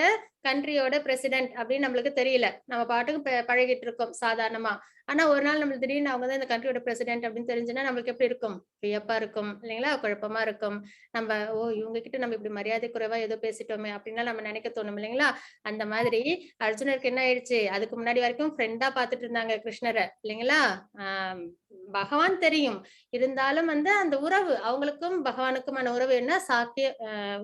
கண்ட்ரியோட பிரசிடென்ட் அப்படின்னு நம்மளுக்கு தெரியல, நம்ம பாட்டுக்கு பழகிட்டு இருக்கோம் சாதாரணமா. ஆனா ஒரு நாள் நம்மளுக்கு திடீர்னு அவங்கதான் இந்த கண்ட்ரியோட பிரசிடென்ட் அப்படின்னு தெரிஞ்சுன்னா நம்மளுக்கு எப்படி இருக்கும்? வியப்பா இருக்கும் இல்லைங்களா, குழப்பமா இருக்கும். நம்ம இவங்க கிட்ட நம்ம இப்படி மரியாதை குறைவா ஏதோ பேசிட்டோமே அப்படின்னா நம்ம நினைக்க தோணும் இல்லைங்களா. அந்த மாதிரி அர்ஜுனருக்கு என்ன ஆயிடுச்சு? அதுக்கு முன்னாடி வரைக்கும் ஃப்ரெண்டா பாத்துட்டு இருந்தாங்க கிருஷ்ணரை இல்லைங்களா. பகவான் தெரியும், இருந்தாலும் வந்து அந்த உறவு அவங்களுக்கும் பகவானுக்குமான உறவு என்ன சாக்கிய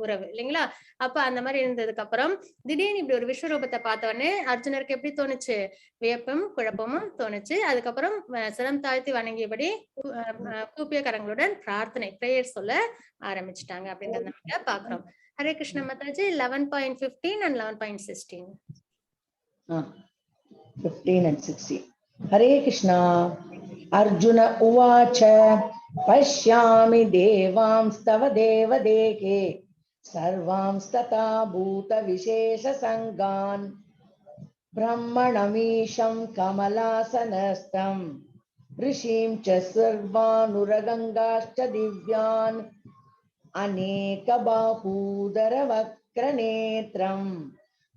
உறவு இல்லைங்களா. அப்ப அந்த மாதிரி இருந்ததுக்கு அப்புறம் திடீர்னு இப்படி ஒரு விஸ்வரூபத்தை பார்த்த உடனே அர்ஜுனருக்கு எப்படி தோணுச்சு? வியப்பும் குழப்பமும் தோணுச்சு. அதுக்கப்புறம் சிரம் தாழ்த்தி வணங்கியபடி கூப்பிய கரங்களுடன் பிரார்த்தனை பிரேயர் சொல்ல ஆரம்பிச்சுட்டாங்க அப்படின்றத நம்ம பாக்குறோம். ஹரே கிருஷ்ண மாதாஜி. 11.15 and 11.16.
15 and 16. ஹரே கிருஷ்ணா. அர்ஜுன உவாச்ச பஷ்யாமி தேவாம்ஸ்தவ தேவதேகே சர்வாம்ஸ்ததா பூத விசேஷ சங்கான் ब्रह्मणमीशं कमलासनस्थं ऋषिं च सर्वानुरगङ्गाश्च दिव्यान् अनेकबाहूदरवक्त्रनेत्रं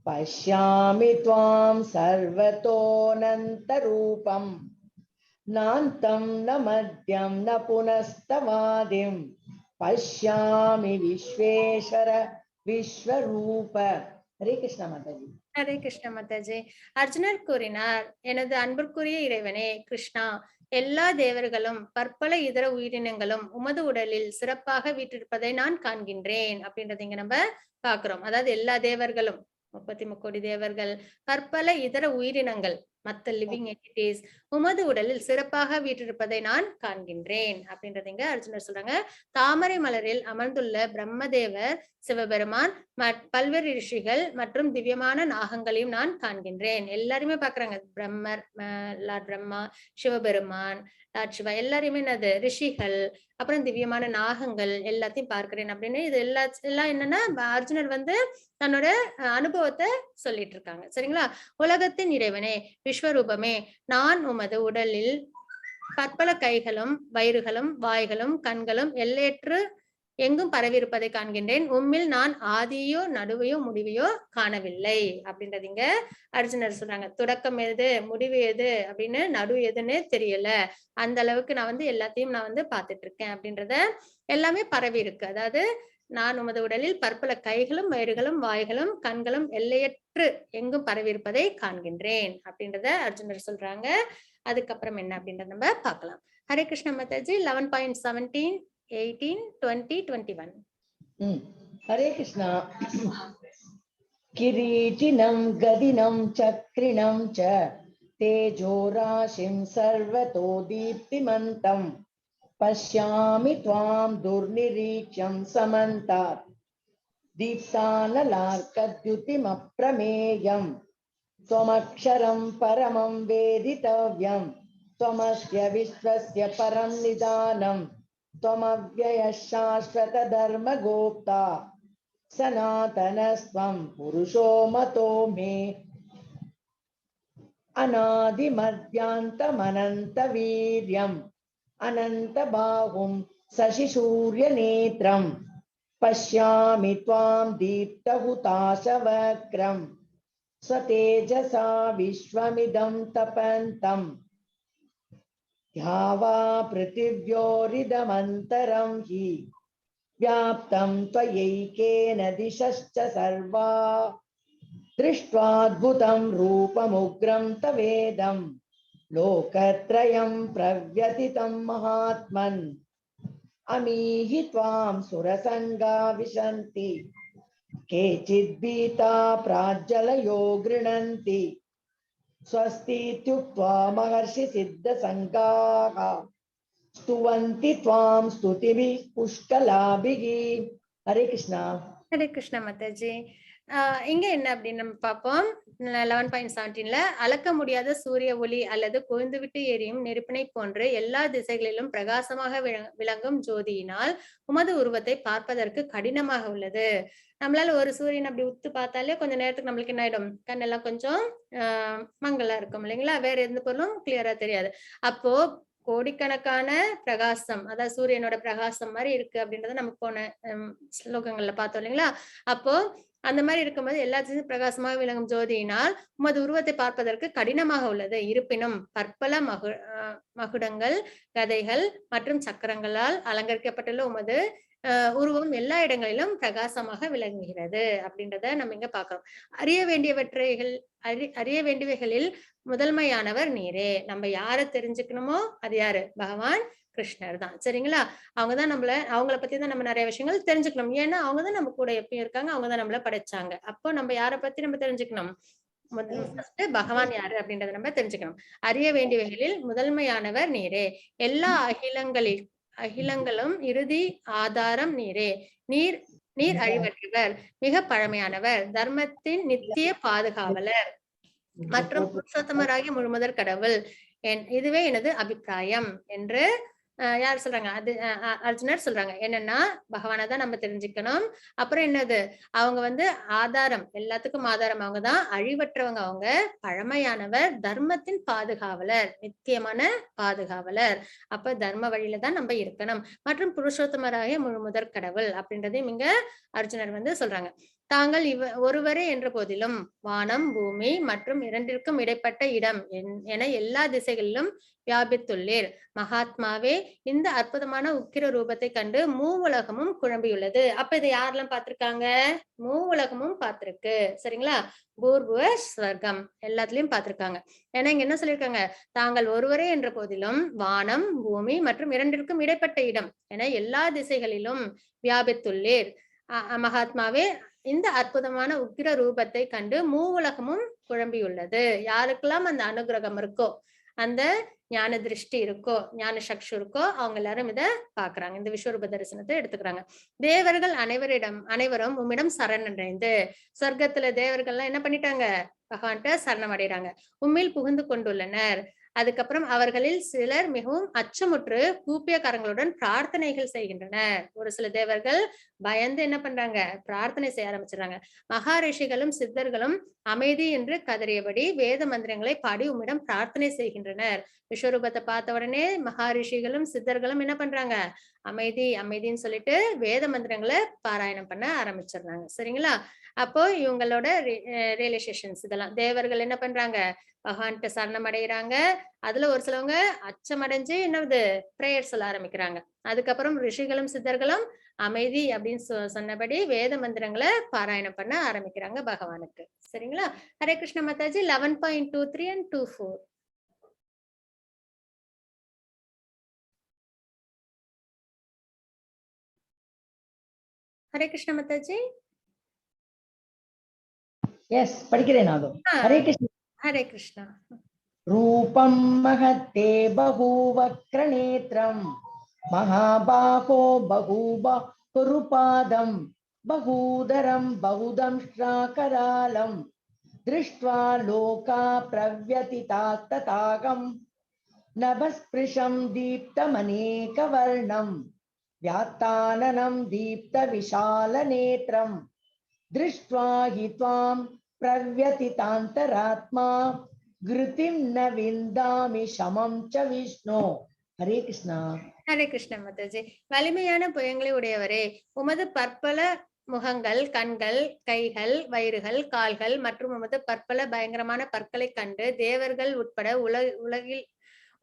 पश्यामि त्वां सर्वतोऽनन्तरूपम् नान्तं न मध्यं न पुनस्तवादिं पश्यामि विश्वेश्वर विश्वरूप. हरे कृष्ण माताजी.
ஹரே கிருஷ்ண மாதாஜி. அர்ஜுனர் கூறினார், எனது அன்பிற்குரிய இறைவனே கிருஷ்ணா, எல்லா தேவர்களும் பற்பல இதர உயிரினங்களும் உமது உடலில் சிறப்பாக வீற்றிருப்பதை நான் காண்கின்றேன் அப்படின்றத இங்க நம்ம பாக்குறோம். அதாவது எல்லா தேவர்களும் 33 கோடி தேவர்கள், பற்பல இதர உயிரினங்கள், மத்த லிவிங் என்டிட்டிஸ் உமது உடலில் சிறப்பாக வீற்றிருப்பதை நான் காண்கின்றேன் அப்படின்றத இங்க அர்ஜுனர் சொல்றாங்க. தாமரை மலரில் அமர்ந்துள்ள பிரம்மதேவர், சிவபெருமான், பல்வேறு ரிஷிகள் மற்றும் திவ்யமான நாகங்களையும் நான் காண்கின்றேன். எல்லாருமே பாக்குறாங்க. பிரம்மர், லார்ட் பிரம்மா, சிவபெருமான், லார்ட் சிவா, எல்லாரையுமே என்னது ரிஷிகள், அப்புறம் திவ்யமான நாகங்கள் எல்லாத்தையும் பார்க்கிறேன் அப்படின்னு இது எல்லாம் என்னன்னா அர்ஜுனர் தன்னோட அனுபவத்தை சொல்லிட்டு இருக்காங்க. சரிங்களா? உலகத்தின் இறைவனே, விஸ்வரூபமே, நான் உமது உடலில் பற்பல கைகளும் வயிறுகளும் வாய்களும் கண்களும் எல்லையற்று எங்கும் பரவியிருப்பதை காண்கின்றேன். உம்மில் நான் ஆதியோ நடுவையோ முடிவையோ காணவில்லை அப்படின்றது இங்க அர்ஜுனர் சொல்றாங்க. தொடக்கம் எது முடிவு எது அப்படின்னு நடு எதுன்னு தெரியல. அந்த அளவுக்கு நான் எல்லாத்தையும் நான் பார்த்துட்டு இருக்கேன் அப்படின்றத எல்லாமே பரவி இருக்கு. அதாவது நான் உமது உடலில் பற்பல கைகளும் வயிறுகளும் வாய்களும் கண்களும் எல்லையற்று எங்கும் பரவி இருப்பதை காண்கின்றேன் அப்படின்றத அர்ஜுனர் சொல்றாங்க. அதுக்கப்புறம் என்ன அப்படின்றத நம்ம பார்க்கலாம். ஹரே கிருஷ்ண மாதாஜி. 11.17, 18, 20, 21.
हरे कृष्णा. किरीटिनं गदिनं चक्रिणं च तेजोराशिं सर्वतो दीप्तिमन्तं पश्यामि त्वां दुर्निरीक्ष्यं समन्तात् दीप्तानलार्कद्युतिमप्रमेयं त्वमक्षरं परमं वेदितव्यं त्वमस्य विश्वस्य परं निदानं त्वमव्ययः शाश्वत धर्मगोप्ता सनातनस्त्वं पुरुषो मतो मे अनादिमध्यान्तमनन्तवीर्यम् अनन्तबाहुं शशिसूर्यनेत्रं पश्यामि त्वां दीप्तहुताशवक्त्रं स्वतेजसा विश्वमिदं तपन्तम् ध्यावा पृथिव्योरिदमन्तरं हि व्याप्तं त्वयैकेन दिशश्च सर्वा दृष्ट्वाद्भुतं रूपमुग्रं तवेदं लोकत्रयं प्रव्यथितं महात्मन् अमीहि त्वां सुरसङ्गा विशन्ति केचिद्भीता प्राज्वलयो गृह्णन्ति स्वस्तीत्युक्त्वा महर्षि सिद्धसङ्गाः स्तुवन्ति त्वां स्तुतिभिः पुष्कलाभिः. हरे कृष्णा.
ஹரே கிருஷ்ண மாதாஜி. இங்க என்ன அப்படின்னு நம்ம பார்ப்போம். 11.17ல அளக்க முடியாத சூரிய ஒளி அல்லது கொழுந்துவிட்டு எரியும் நெருப்பினை போன்று எல்லா திசைகளிலும் பிரகாசமாக விளங்கும் ஜோதியினால் உமது உருவத்தை பார்ப்பதற்கு கடினமாக உள்ளது. நம்மளால ஒரு சூரியன் அப்படி உத்து பார்த்தாலே கொஞ்ச நேரத்துக்கு நம்மளுக்கு என்ன ஆயிடும், கண்ணெல்லாம் கொஞ்சம் மங்கலா இருக்கும் இல்லைங்களா? வேற எந்த பொருளும் கிளியரா தெரியாது. அப்போ கோடிக்கணக்கான பிரகாசம், அதாவது சூரியனோட பிரகாசம் மாதிரி இருக்கு அப்படின்றத நம்ம போன ஸ்லோகங்கள்ல பார்த்தோம் இல்லைங்களா? அப்போ அந்த மாதிரி இருக்கும்போது எல்லாத்தையும் பிரகாசமாக விளங்கும் ஜோதியினால் உமது உருவத்தை பார்ப்பதற்கு கடினமாக உள்ளது. இருப்பினும் பற்பல மகுடங்கள், கதைகள் மற்றும் சக்கரங்களால் அலங்கரிக்கப்பட்டுள்ள உமது உருவம் எல்லா இடங்களிலும் பிரகாசமாக விளங்குகிறது அப்படின்றத நம்ம இங்க பாக்குறோம். அறிய வேண்டியவைகளில் முதன்மையானவர் நீரே. நம்ம யார தெரிஞ்சுக்கணுமோ அது யாரு? பகவான் கிருஷ்ணர் தான். சரிங்களா? அவங்கதான் அவங்கள பத்தி தான் நம்ம நிறைய விஷயங்கள் தெரிஞ்சுக்கணும். ஏன்னா அவங்கதான் நம்ம கூட எப்பயும் இருக்காங்க, அவங்கதான் நம்மள படைச்சாங்க. அப்போ நம்ம யார பத்தி நம்ம தெரிஞ்சுக்கணும்? பகவான் யாரு அப்படின்றத நம்ம தெரிஞ்சுக்கணும். அறிய வேண்டியவைகளில் முதன்மையானவர் நீரே. எல்லா அகிலங்களும் இறுதி ஆதாரம் நீரே. நீர் அழிவற்றவர், மிக பழமையானவர், தர்மத்தின் நித்திய பாதுகாவலர் மற்றும் புருஷோத்தமராகிய முழுமுதற் கடவுள். இதுவே எனது அபிப்பிராயம் என்று யார் சொல்றாங்க? அது அர்ஜுனர் சொல்றாங்க. என்னன்னா, பகவான தான் நம்ம தெரிஞ்சுக்கணும். அப்புறம் என்னது? அவங்க வந்து ஆதாரம், எல்லாத்துக்கும் ஆதாரம் அவங்க தான். அழிவற்றவங்க அவங்க. பழமையானவர், தர்மத்தின் பாதுகாவலர், நித்தியமான பாதுகாவலர். அப்ப தர்ம வழியில தான் நம்ம இருக்கணும். மற்றும் புருஷோத்தமராகிய முதற் கடவுள் அப்படின்றதையும் இங்க அர்ஜுனர் வந்து சொல்றாங்க. தாங்கள் ஒருவரே என்ற போதிலும் வானம், பூமி மற்றும் இரண்டிற்கும் இடைப்பட்ட இடம் என எல்லா திசைகளிலும் வியாபித்துள்ளீர். மகாத்மாவே, இந்த அற்புதமான உக்கிர ரூபத்தை கண்டு மூவுலகமும் குழம்பியுள்ளது. அப்ப இதை யாரெல்லாம் பார்த்திருக்காங்க? மூவுலகமும் பார்த்திருக்கு. சரிங்களா? பூர்வ ஸ்வர்க்கம் எல்லாத்துலயும் பார்த்திருக்காங்க. ஏன்னா இங்க என்ன சொல்லியிருக்காங்க? தாங்கள் ஒருவரே என்ற போதிலும் வானம், பூமி மற்றும் இரண்டிற்கும் இடைப்பட்ட இடம் என எல்லா திசைகளிலும் வியாபித்துள்ளீர். மகாத்மாவே, இந்த அற்புதமான உக்கிர ரூபத்தை கண்டு மூவுலகமும் குழம்பியுள்ளது. யாருக்கெல்லாம் அந்த அனுகிரகம் இருக்கோ, அந்த ஞான திருஷ்டி இருக்கோ, ஞான சக்ஷு இருக்கோ, அவங்க எல்லாரும் இத பாக்குறாங்க. இந்த விஸ்வரூப தரிசனத்தை எடுத்துக்கிறாங்க. தேவர்கள் அனைவரும் உம்மிடம் சரணடைந்து, சொர்க்கத்துல தேவர்கள்லாம் என்ன பண்ணிட்டாங்க? பகவான்கிட்ட சரணம் அடைறாங்க. உம்மில் புகுந்து கொண்டுள்ளனர். அதுக்கப்புறம் அவர்களில் சிலர் மிகவும் அச்சமுற்று கூப்பிய கரங்களுடன் பிரார்த்தனைகள் செய்கின்றனர். ஒரு சில தேவர்கள் பயந்து என்ன பண்றாங்க? பிரார்த்தனை செய்ய ஆரம்பிச்சிடறாங்க. மகாரிஷிகளும் சித்தர்களும் அமைதி என்று கதறியபடி வேத மந்திரங்களை பாடி உம்மிடம் பிரார்த்தனை செய்கின்றனர். விஸ்வரூபத்தை பார்த்த உடனே மகாரிஷிகளும் சித்தர்களும் என்ன பண்றாங்க? அமைதி அமைதின்னு சொல்லிட்டு வேத மந்திரங்களை பாராயணம் பண்ண ஆரம்பிச்சிடுறாங்க. சரிங்களா? அப்போ இவங்களோட ரியலைசேஷன்ஸ் இதெல்லாம் தேவர்கள் என்ன பண்றாங்க? பகவான்கிட்ட சரணம் அடைகிறாங்க. அதுல ஒரு சிலவங்க அச்சமடைஞ்சு என்னது பிரேயர் சொல்ல ஆரம்பிக்கிறாங்க. அதுக்கப்புறம் ரிஷிகளும் சித்தர்களும் அமைதி அப்படின்னு சொன்னபடி வேத மந்திரங்களை பாராயணம் பண்ண ஆரம்பிக்கிறாங்க பகவானுக்கு. சரிங்களா? ஹரே கிருஷ்ண மாதாஜி. 11.23 and 24. ஹரே கிருஷ்ண மாதாஜி.
எஸ், படிக்கிறேன் அது. ஹரே கிருஷ்ணா.
ஹரே கிருஷ்ணா.
ரூபம் மஹத்தே பகூவக்ரநேத்ரம் மகாபாஹோ பகூபாகுருபாதம் பகூதரம் பகுதம்ஷ்ராகராலம் திருஷ்ட்வா லோகா பிரவ்யதிதாத்ததாகம் நபஸ்பிருஷம் தீப்தமநேகவர்ணம் व्यात्ताननं दीप्तविशालनेत्रं दृष्ट्वा हि त्वां प्रव्यतितान्तरात्मा घृतिं न विन्दामि शमं च विष्णो. हरे कृष्णा.
ஹரே கிருஷ்ண மாதாஜி. வலிமையான புயங்களை உடையவரே, உமது பற்பல முகங்கள், கண்கள், கைகள், வயிறுகள், கால்கள் மற்றும் உமது பற்பல பயங்கரமான பற்களை கண்டு தேவர்கள் உட்பட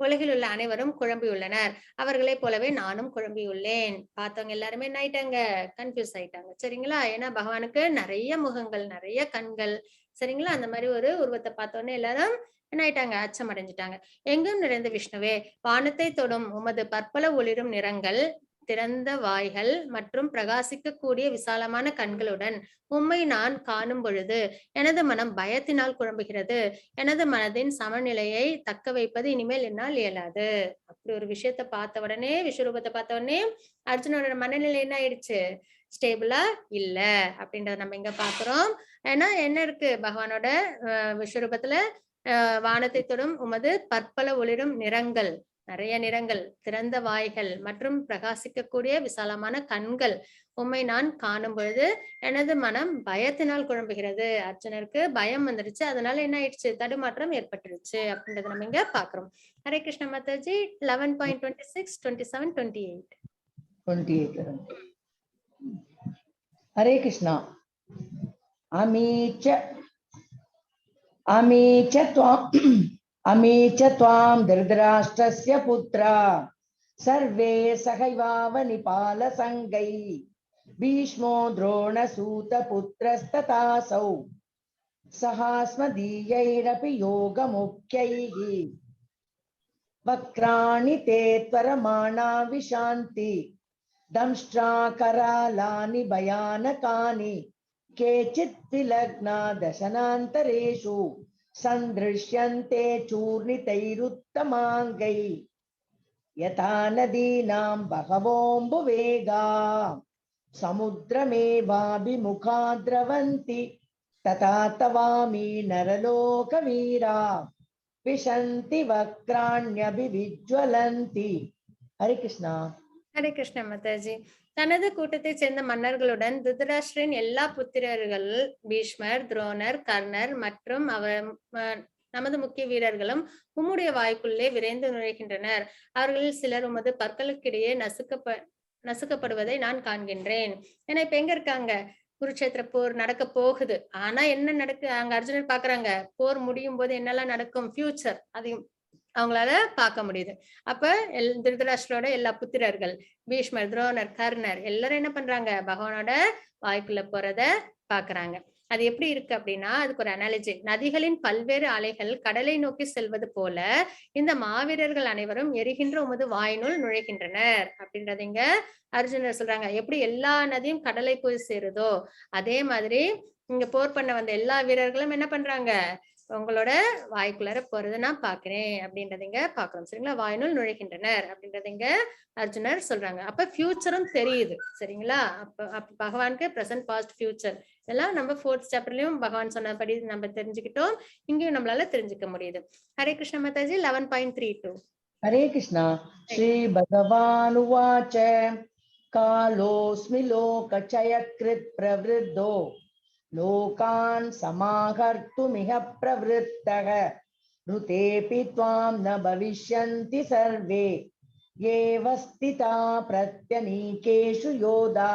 உலகில் உள்ள அனைவரும் குழம்பியுள்ளனர். அவர்களை போலவே நானும் குழம்பியுள்ளேன். பார்த்தவங்க எல்லாருமே என்ன ஆயிட்டாங்க? கன்ஃபியூஸ் ஆயிட்டாங்க. சரிங்களா? ஏன்னா பகவானுக்கு நிறைய முகங்கள், நிறைய கண்கள். சரிங்களா? அந்த மாதிரி ஒரு உருவத்தை பார்த்தோன்னே எல்லாரும் என்ன ஆயிட்டாங்க? அச்சம் அடைஞ்சிட்டாங்க. எங்கும் நிறைந்த விஷ்ணுவே, வானத்தை தொடும் உமது பற்பல ஒளிரும் நிறங்கள், திறந்த வாய்கள் மற்றும் பிரகாசிக்க கூடிய விசாலமான கண்களுடன் உம்மை நான் காணும் பொழுது எனது மனம் பயத்தினால் குழம்புகிறது. எனது மனதின் சமநிலையை தக்க வைப்பது இனிமேல் என்னால் இயலாது. அப்படி ஒரு விஷயத்த பார்த்த உடனே, விஸ்வரூபத்தை பார்த்த உடனே அர்ஜுனோட மனநிலை என்ன ஆயிடுச்சு? ஸ்டேபிளா இல்ல அப்படின்றத நம்ம இங்க பாக்குறோம். ஏன்னா என்ன இருக்கு பகவானோட விஸ்வரூபத்துல? வானத்தை தொடும் உமது பற்பல ஒளிரும் நிறங்கள், நிறைய நிறங்கள், திறந்த வாய்கள் மற்றும் பிரகாசிக்கக்கூடிய விசாலமான கண்கள். உம்மை நான் காணும் பொழுது எனது மனம் பயத்தினால் குழம்புகிறது. அர்ஜுனருக்கு பயம் வந்துருச்சு. அதனால என்ன ஆயிடுச்சு? தடுமாற்றம் ஏற்பட்டுருச்சு அப்படின்றத நம்ம இங்க பாக்குறோம். ஹரே கிருஷ்ண மாதாஜி. 11.26, 27, 28.
28. हरे कृष्णा. अमी च त्वां धृतराष्ट्रस्य पुत्रा सर्वे सहैवावनिपालसङ्गै भीष्मो द्रोणसूतपुत्रस्तथासौ सहास्मदीयैरपि योगमुख्यैः वक्राणि ते त्वरमाणा विशान्ति दंष्ट्राकरालानि भयानकानि केचित् विलग्ना दशनान्तरेषु सन्दृश्यन्ते चूर्णितैरुत्तमाङ्गै यथा नदीनां बहवोऽम्बुवेगा समुद्रमेवाभिमुखा द्रवन्ति तथा तवामि नरलोकवीरा विशन्ति वक्राण्यभिविज्वलन्ति. ஹரே கிருஷ்ணா.
ஹரே கிருஷ்ண மாதாஜி. தனது கூட்டத்தைச் சேர்ந்த மன்னர்களுடன் திருதராஷ்டிரன் எல்லா புத்திரர்கள் பீஷ்மர், துரோணர், கர்ணர் மற்றும் நமது முக்கிய வீரர்களும் உம்முடைய வாய்க்குள்ளே விரைந்து நுழைகின்றனர். அவர்களில் சிலர் உமது பற்களுக்கிடையே நசுக்கப்படுவதை நான் காண்கின்றேன். ஏன்னா இப்ப எங்க இருக்காங்க? குருட்சேத்திர போர் நடக்க போகுது. ஆனா என்ன நடக்கு அங்க அர்ஜுனர் பாக்குறாங்க, போர் முடியும் போது என்னெல்லாம் நடக்கும் ஃபியூச்சர் அதையும் அவங்களால பார்க்க முடியுது. அப்ப திருதராஷ்டிரோட எல்லா புத்திரர்கள் பீஷ்மர், துரோணர், கர்ணர் எல்லாரும் என்ன பண்றாங்க? பகவானோட வாய்க்குள்ள போறத பாக்குறாங்க. அது எப்படி இருக்கு அப்படின்னா, அதுக்கு ஒரு அனாலஜி. நதிகளின் பல்வேறு அலைகள் கடலை நோக்கி செல்வது போல இந்த மாவீரர்கள் அனைவரும் எரிகின்ற உமது வாயினுள் நுழைகின்றனர் அப்படின்றது இங்க அர்ஜுனர் சொல்றாங்க. எப்படி எல்லா நதியும் கடலை போய் சேருதோ அதே மாதிரி இங்க போர் பண்ண வந்த எல்லா வீரர்களும் என்ன பண்றாங்க? உங்களோட வாய்க்குள்ளார போறதை நான் பாக்குறேன் அப்படின்றத இங்க பாக்குறோம். சரிங்களா? வாயினுள் நுழைகின்றனர் அப்படின்றத இங்க அர்ஜுனர் சொல்றாங்க. அப்ப ஃபியூச்சரும் தெரியுது. சரிங்களா? அப்ப பகவானுக்கு பிரசன்ட், பாஸ்ட், ஃபியூச்சர் இதெல்லாம் நம்ம 4th சாப்டர்லயும் பகவான் சொன்னபடி நம்ம தெரிஞ்சுக்கிட்டோம். இங்கேயும் நம்மளால தெரிஞ்சுக்க முடியுது. ஹரே கிருஷ்ண மாதாஜி. 11.32.
ஹரே கிருஷ்ணா. ஸ்ரீ பகவான் உவாச்ச காலோஸ்மி லோகசயக்ருத் பிரவருத்தோ லோகான் சமாஹர்த்துமிஹ பிரவருத்தக ருதேபி த்வாம் ந பவிஷ்யந்தி சர்வே ஏவ ஸ்திதா பிரத்யநீகேஷு யோதா.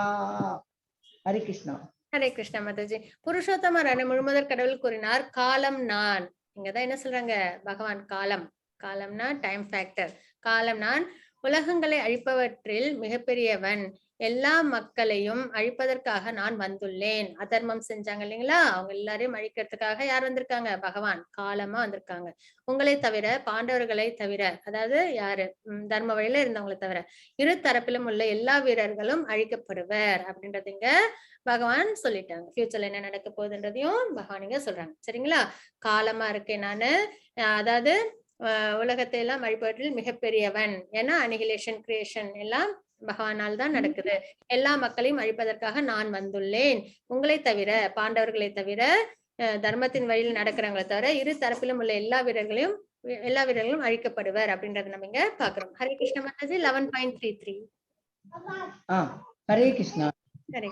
ஹரே கிருஷ்ணா.
ஹரே கிருஷ்ண மாதாஜி. புருஷோத்தமர் முழுமுதற் கடவுள் கூறினார், காலம் நான். இங்கதான் என்ன சொல்றாங்க? பகவான் காலம். காலம்னா டைம் ஃபேக்டர். காலம் நான், உலகங்களை அழிப்பவற்றில் மிகப்பெரியவன். எல்லா மக்களையும் அழிப்பதற்காக நான் வந்துள்ளேன். அதர்மம் செஞ்சாங்க இல்லைங்களா? அவங்க எல்லாரையும் அழிக்கிறதுக்காக யார் வந்திருக்காங்க? பகவான் காலமா வந்திருக்காங்க. உங்களை தவிர, பாண்டவர்களை தவிர, அதாவது யாரு தர்ம வழியில இருந்தவங்களை தவிர இரு தரப்பிலும் உள்ள எல்லா வீரர்களும் அழிக்கப்படுவர் அப்படின்றது இங்க பகவான் சொல்லிட்டாங்க. ஃபியூச்சர்ல என்ன நடக்க போகுதுன்றதையும் பகவான் இங்க சொல்றாங்க. சரிங்களா? காலமா இருக்கேன் நானு. அதாவது உலகத்தை எல்லாம் அழிப்பவற்றில் மிகப்பெரியவன். ஏன்னா அனிகிலேஷன், கிரியேஷன் எல்லாம் பகவானால் தான் நடக்குது. எல்லா மக்களையும் அழிப்பதற்காக நான் வந்துள்ளேன். உங்களை தவிர, பாண்டவர்களை தவிர, தர்மத்தின் வழியில் நடக்கிறவங்களை தவிர இரு தரப்பிலும் உள்ள எல்லா வீரர்களும் அழிக்கப்படுவர் அப்படின்றத நம்ம இங்க பாக்குறோம். ஹரே கிருஷ்ண மாதாஜி. 11.33.
ஹரே கிருஷ்ணா.
ஹரே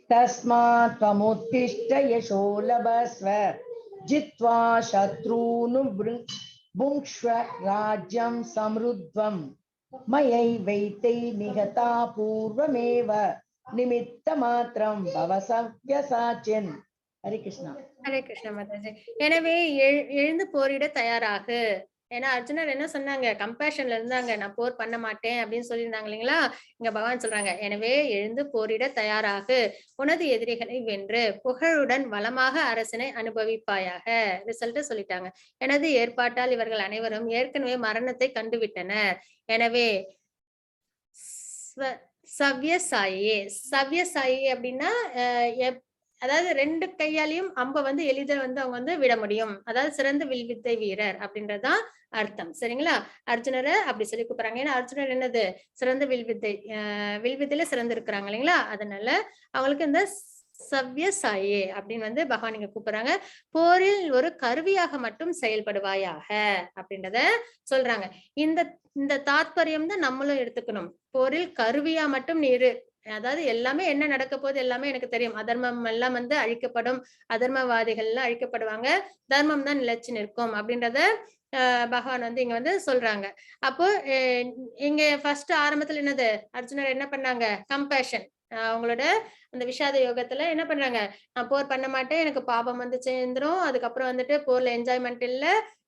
தஸ்மாத் த்வமுத்திஷ்ட யசோ லபஸ்வ ஜித்வா சத்ரூனு புங்க்ஷ்வ ராஜ்யம் சம்ருத்வம் மயை வைத்தை நிகதா பூர்வமேவ நிமித்த மாத்திரம் பவசவ்யசாச்சின். ஹரே கிருஷ்ணா.
ஹரே கிருஷ்ண மாதாஜி. எனவே எழுந்து போரிட தயாராகு. ஏன்னா அர்ஜுனர் என்ன சொன்னாங்க? கம்பேஷன்ல இருந்தாங்க. நான் போர் பண்ண மாட்டேன் அப்படின்னு சொல்லியிருந்தாங்க இல்லைங்களா? இங்க பகவான் சொல்றாங்க, எனவே எழுந்து போரிட தயாராகு. உனது எதிரிகளை வென்று புகழுடன் வளமாக அரசனை அனுபவிப்பாயாக. ரிசல்ட் சொல்லிட்டாங்க. எனது ஏற்பாட்டால் இவர்கள் அனைவரும் ஏற்கனவே மரணத்தை கண்டுவிட்டனர். எனவே சவ்யசாயே. சவ்யசாயி அப்படின்னா அதாவது 2 கையாலையும் அம்ப எளிதில் அவங்க விட முடியும். அதாவது சிறந்த வில்வித்தை வீரர் அப்படின்றதுதான் அர்த்தம். சரிங்களா? அர்ஜுனரை அப்படி சொல்லி கூப்பிடுறாங்க. ஏன்னா அர்ஜுனர் என்னது? சிறந்த வில்வித்தையில சிறந்து இருக்கிறாங்க இல்லைங்களா? அதனால அவங்களுக்கு இந்த சவ்யசாயே அப்படின்னு பகவான் இங்க கூப்பிடுறாங்க. போரில் ஒரு கருவியாக மட்டும் செயல்படுவாயாக அப்படின்றத சொல்றாங்க. இந்த தாத்பரியம் தான் நம்மளும் எடுத்துக்கணும். போரில் கருவியா மட்டும் நீ இரு. அதாவது எல்லாமே என்ன நடக்க போது எல்லாமே எனக்கு தெரியும். அதர்மம் எல்லாம் அழிக்கப்படும். அதர்மவாதிகள் எல்லாம் அழிக்கப்படுவாங்க. தர்மம் தான் நிலைச்சு நிற்கும் அப்படின்றத பகவான் இங்க சொல்றாங்க. அப்போ இங்க ஃபர்ஸ்ட் ஆரம்பத்துல என்னது? அர்ஜுனர் என்ன பண்ணாங்க? கம்பேஷன். அவங்களோட அந்த விஷாத யோகத்துல என்ன பண்றாங்க? நான் போர் பண்ண மாட்டேன், எனக்கு பாபம் சேர்ந்துரும். அதுக்கப்புறம் போர்ல என்ஜாய்மெண்ட் இல்ல.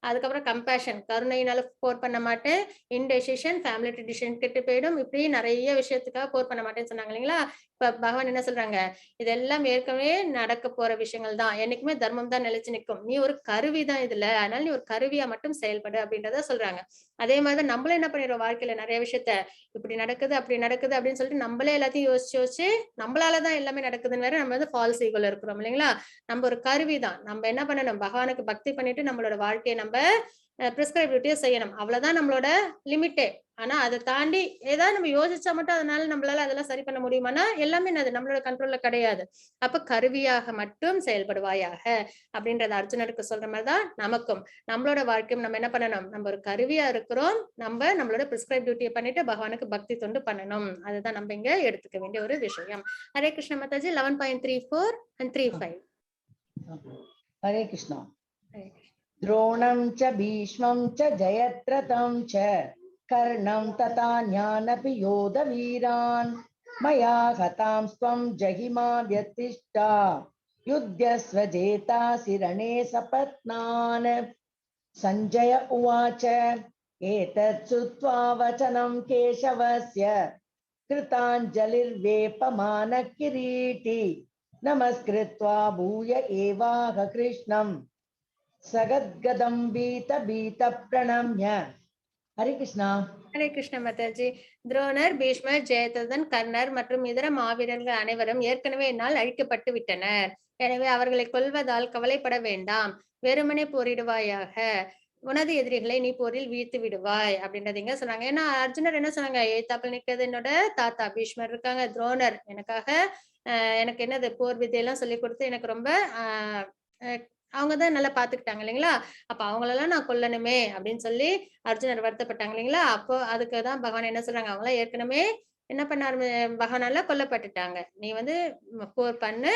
அதுக்கப்புறம் கம்பேஷன், கருணையினால போர் பண்ண மாட்டேன். இன்டெசிஷன், ஃபேமிலி ட்ரெடிஷன் கெட்டு போயிடும். இப்படி நிறைய விஷயத்துக்காக போர் பண்ண மாட்டேன்னு சொன்னாங்க இல்லைங்களா? இப்ப பகவான் என்ன சொல்றாங்க? இதெல்லாம் ஏற்கனவே நடக்க போற விஷயங்கள் தான். என்னைக்குமே தர்மம் தான் நிலைச்சு நிற்கும். நீ ஒரு கருவி தான் இதுல. அதனால நீ ஒரு கருவியா மட்டும் செயல்படு அப்படின்றத சொல்றாங்க. அதே மாதிரிதான் நம்மளும் என்ன பண்ணிடுறோம்? வாழ்க்கையில நிறைய விஷயத்த இப்படி நடக்குது அப்படி நடக்குது அப்படின்னு சொல்லிட்டு நம்மளே எல்லாத்தையும் யோசிச்சு நம்மளாலதான் எல்லாமே நடக்குதுன்னு வேற நம்ம ஃபால்ஸ் ஈகோல இருக்கிறோம் இல்லைங்களா? நம்ம ஒரு கருவி தான். நம்ம என்ன பண்ணணும்? பகவானுக்கு பக்தி பண்ணிட்டு நம்மளோட வாழ்க்கையை நம்ம பிரிஸ்கிரைபிலிட்டியா செய்யணும். அவ்வளவுதான் நம்மளோட லிமிட்டே. ஆனா அதை தாண்டி ஏதாவது நம்ம யோசிச்சா மட்டும் அதனால நம்மளால அதெல்லாம் சரி பண்ண முடியுமானா எல்லாமே அது நம்மளோட கண்ட்ரோல்ல கிடையாது. அப்ப கருவியாக மட்டும் செயல்படுவாயாக அப்படின்றத அர்ஜுனருக்கு சொல்ற மாதிரிதான் நமக்கும் நம்மளோட வாழ்க்கையும் நம்ம என்ன பண்ணணும், நம்ம ஒரு கருவியா இருக்கிறோம், நம்மளோட பிரிஸ்கிரைப் டியூட்டியை பண்ணிட்டு பகவானுக்கு பக்தி தொண்டு பண்ணணும். அதுதான் நம்ம இங்க எடுத்துக்க வேண்டிய ஒரு விஷயம். ஹரே கிருஷ்ண மாதாஜி 11.34 and 35.
हरे कृष्णा।
ஹரே கிருஷ்ண.
द्रोणं च भीष्मं च जयद्रथं च कर्णं तथान्यानपि योधवीरान् मया हतां स्वं जहिमा व्यतिष्ठा युध्यस्व जेतासि रणे सपत्नान्। सञ्जय उवाच एतत् श्रुत्वा वचनं केशवस्य कृताञ्जलिर्वेपमानः किरीटी नमस्कृत्वा भूय एवाह कृष्णं सगद्गदं भीत प्रणम्य। हरे कृष्णा।
ஹரே கிருஷ்ண மாதாஜி. துரோணர், பீஷ்மர், ஜெயத்ரதன், கர்ணர் மற்றும் இதர மாவீரர்கள் அனைவரும் ஏற்கனவே என்னால் அழிக்கப்பட்டு விட்டனர். எனவே அவர்களை கொல்வதால் கவலைப்பட வேண்டாம். வெறுமனே போரிடுவாயாக. உனது எதிரிகளை நீ போரில் வீழ்த்து விடுவாய் அப்படின்றதுங்க சொன்னாங்க. ஏன்னா அர்ஜுனர் என்ன சொன்னாங்க, ஏத்தாப்பில் நிற்கிறது என்னோட தாத்தா பீஷ்மர் இருக்காங்க, துரோணர் எனக்காக எனக்கு என்னது போர் வித்தையெல்லாம் சொல்லி கொடுத்து எனக்கு ரொம்ப அவங்கதான் நல்லா பாத்துக்கிட்டாங்க இல்லைங்களா. அப்ப அவங்களெல்லாம் நான் கொல்லணுமே அப்படின்னு சொல்லி அர்ஜுனர் வருத்தப்பட்டாங்க இல்லைங்களா. அப்போ அதுக்குதான் பகவான் என்ன சொல்றாங்க, அவங்களாம் ஏற்கனவே என்ன பண்ணாரு, பகவானால கொல்லப்பட்டுட்டாங்க. நீ வந்து போர் பண்ணு,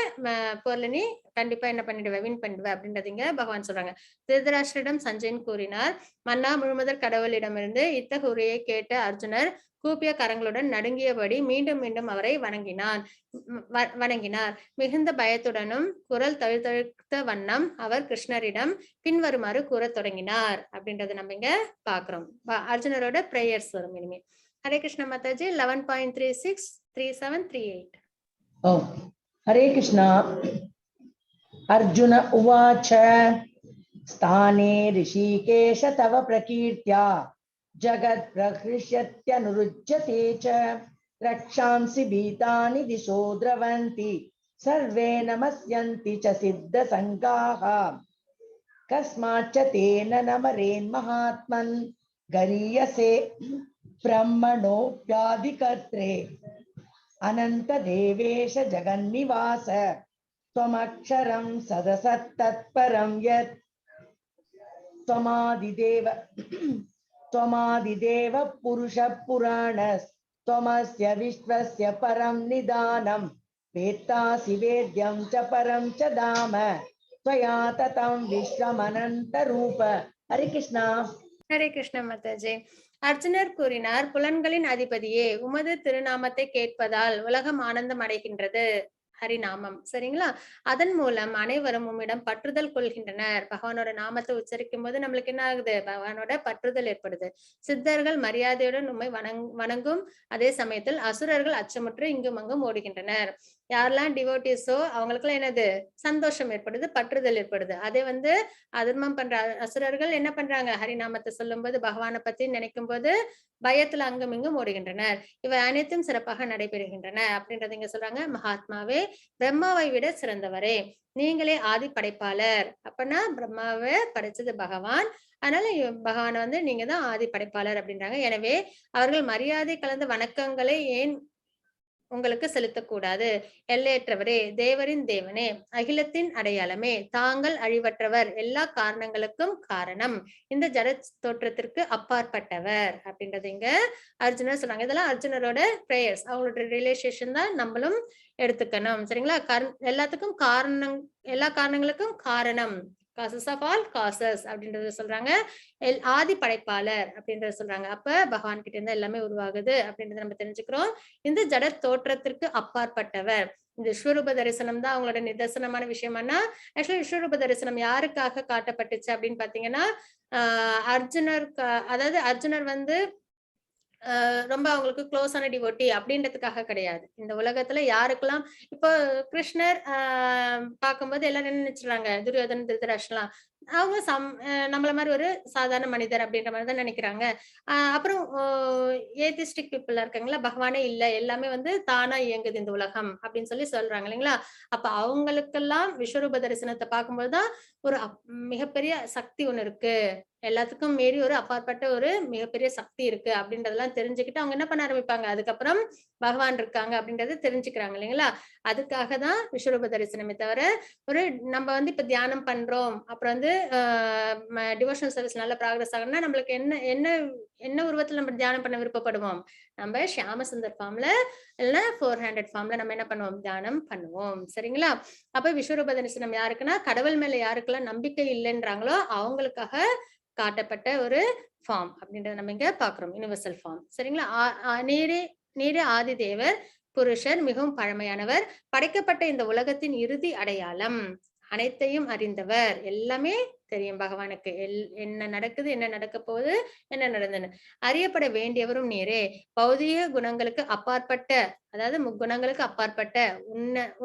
போர்ல நீ கண்டிப்பா என்ன பண்ணிடுவ, வின் பண்ணிடுவ அப்படின்றதுங்க பகவான் சொல்றாங்க. திருதராஷ்டிரிடம் சஞ்சயன் கூறினார், மன்னா முழுமுதற் கடவுளிடமிருந்து இத்தகு உரையை கேட்ட அர்ஜுனர் கூப்பிய கரங்களுடன் நடுங்கியபடி மீண்டும் மீண்டும் அவரை வணங்கினார். மிகுந்த பயத்துடனும் குரல் தழுத்தழுத்த வண்ணம் அவர் கிருஷ்ணரிடம் பின்வருமாறு கூறத் தொடங்கினார் அப்படின்றத நம்ம இங்க பாக்குறோம். அர்ஜுனரோட பிரேயர்ஸ் வரும் இனிமே. ஹரே கிருஷ்ண மாதாஜி 11.36, 37, 38.
Oh, हरे कृष्णा। अर्जुन उवाच स्थाने ऋषिकेश तव प्रकीर्त्या जगत् प्रहृष्यत्यनुरुज्यते च रक्षांसि भीतानि दिशो द्रवन्ति सर्वे नमस्यन्ति च सिद्धसङ्गाः कस्माच्च तेन न मरेन्महात्मन् गरीयसे ब्रह्मणोऽप्याधिकर्त्रे अनन्तदेवेश जगन्निवास त्वमक्षरं सदसत्तत्परं यत् त्वमादिदेव पुरुषः पुराणस्त्वमस्य विश्वस्य परं निदानं वेत्तासि वेद्यं च परं च धाम त्वया ततं विश्वमनन्तरूप। हरे कृष्णा।
ஹரே கிருஷ்ண மாதாஜி. அர்ஜுனர் கூறினார், புலன்களின் அதிபதியே, உமது திருநாமத்தை கேட்பதால் உலகம் ஆனந்தம் அடைகின்றது. ஹரிநாமம் சரிங்களா. அதன் மூலம் அனைவரும் உம்மிடம் பற்றுதல் கொள்கின்றனர். பகவானோட நாமத்தை உச்சரிக்கும் போது நம்மளுக்கு என்ன ஆகுது, பகவானோட பற்றுதல் ஏற்படுது. சித்தர்கள் மரியாதையுடன் உம்மை வணங்கும் அதே சமயத்தில் அசுரர்கள் அச்சமுற்று இங்கும் அங்கும் ஓடுகின்றனர். யாரெல்லாம் டிவோட்டிஸோ அவங்களுக்குலாம் என்னது, சந்தோஷம் ஏற்படுது, பற்றுதல் ஏற்படுது. அதே வந்து அதர்மம் பண்ற அசுரர்கள் என்ன பண்றாங்க, ஹரிநாமத்தை சொல்லும் போது பகவானை பத்தி நினைக்கும் போது பயத்துல அங்கும் இங்கும் ஓடுகின்றனர். இவை அனைத்தும் சிறப்பாக நடைபெறுகின்றன அப்படின்றது இங்க சொல்றாங்க. மகாத்மாவே, பிரம்மாவை விட சிறந்தவரே, நீங்களே ஆதி படைப்பாளர். அப்பனா பிரம்மாவை படைச்சது பகவான், அதனால பகவான் வந்து நீங்க தான் ஆதி படைப்பாளர் அப்படின்றாங்க. எனவே அவர்கள் மரியாதை கலந்த வணக்கங்களை ஏன் உங்களுக்கு செலுத்தக்கூடாது. எல்லையற்றவரே, தேவரின் தேவனே, அகிலத்தின் அடையாளமே, தாங்கள் அழிவற்றவர், எல்லா காரணங்களுக்கும் காரணம், இந்த ஜட தோற்றத்திற்கு அப்பாற்பட்டவர் அப்படின்றது இங்க அர்ஜுனர் சொன்னாங்க. இதெல்லாம் அர்ஜுனரோட பிரேயர்ஸ், அவங்களோட ரிலேஷன் தான் நம்மளும் எடுத்துக்கணும் சரிங்களா. எல்லாத்துக்கும் காரணம், எல்லா காரணங்களுக்கும் காரணம், காசஸ் ஆஃப் ஆல் காசஸ் அப்படின்றத சொல்றாங்க. ஆதி படைப்பாளர் அப்படின்றத சொல்றாங்க. அப்ப பகவான் கிட்ட இருந்து எல்லாமே உருவாகுது அப்படின்றத நம்ம தெரிஞ்சுக்கிறோம். இந்த ஜட தோற்றத்திற்கு அப்பாற்பட்டவர், இந்த விஸ்வரூப தரிசனம் தான் அவங்களோட நிதர்சனமான விஷயம்னா, ஆக்சுவலி விஸ்வரூப தரிசனம் யாருக்காக காட்டப்பட்டுச்சு அப்படின்னு பாத்தீங்கன்னா, அர்ஜுனர், அதாவது அர்ஜுனர் வந்து ரொம்ப அவங்களுக்கு க்ளோஸான டிவோட்டி அப்படின்றதுக்காக கிடையாது. இந்த உலகத்துல யாருக்கெல்லாம் இப்போ கிருஷ்ணர் பார்க்கும்போது எல்லாரும் என்ன நினைச்சுறாங்க, துரியோதன திருதராஷ்டிரலாம் அவங்க நம்மள மாதிரி ஒரு சாதாரண மனிதர் அப்படின்ற மாதிரிதான் நினைக்கிறாங்க. அப்புறம் ஏத்திஸ்டிக் பீப்புள் இருக்காங்களா, பகவானே இல்ல, எல்லாமே வந்து தானா இயங்குது இந்த உலகம் அப்படின்னு சொல்லி சொல்றாங்க இல்லைங்களா. அப்ப அவங்களுக்கெல்லாம் விஸ்வரூப தரிசனத்தை பார்க்கும்போதுதான் ஒரு மிகப்பெரிய சக்தி ஒண்ணு இருக்கு, எல்லாத்துக்கும் மீறி ஒரு அப்பாற்பட்ட ஒரு மிகப்பெரிய சக்தி இருக்கு அப்படின்றதெல்லாம் அதெல்லாம் தெரிஞ்சுக்கிட்டு அவங்க என்ன பண்ண ஆரம்பிப்பாங்க, அதுக்கப்புறம் பகவான் இருக்காங்க அப்படின்றத தெரிஞ்சுக்கிறாங்க இல்லைங்களா? அதுக்காக தான் விஸ்வரூப தரிசனமே தவிர ஒரு நம்ம வந்து இப்ப தியானம் பண்றோம், அப்புறம் வந்து டிவோஷனல் சர்வீஸ் நல்ல ப்ராக்ரஸ் ஆகணும்னா நம்மளுக்கு என்ன என்ன என்ன உருவத்துல நம்ம தியானம் பண்ண விருப்பப்படுவோம்? நம்ம ஷியாம சுந்தர் ஃபார்ம்ல இல்ல 400 ஃபார்ம்ல நம்ம என்ன பண்ணுவோம், தியானம் பண்ணுவோம். சரிங்களா? அப்ப விஸ்வரூப தரிசனம் யாருக்குன்னா, கடவுள் மேல யாருக்கெல்லாம் நம்பிக்கை இல்லைன்றாங்களோ அவங்களுக்காக காட்டப்பட்ட ஒரு ஃபார்ம் அப்படின்றத நம்ம இங்க பாக்குறோம். Universal form. சரிங்களா? நீரே நீரே ஆதி தேவர் புருஷர், மிகவும் பழமையானவர், படைக்கப்பட்ட இந்த உலகத்தின் இறுதி அடையாளம், அனைத்தையும் அறிந்தவர், எல்லாமே தெரியும் பகவானுக்கு. என்ன நடக்குது, என்ன நடக்க போகுது, என்ன நடந்ததுன்னு அறியப்பட வேண்டியவரும் நீரே. பௌதிக குணங்களுக்கு அப்பாற்பட்ட, அதாவது முக்குணங்களுக்கு அப்பாற்பட்ட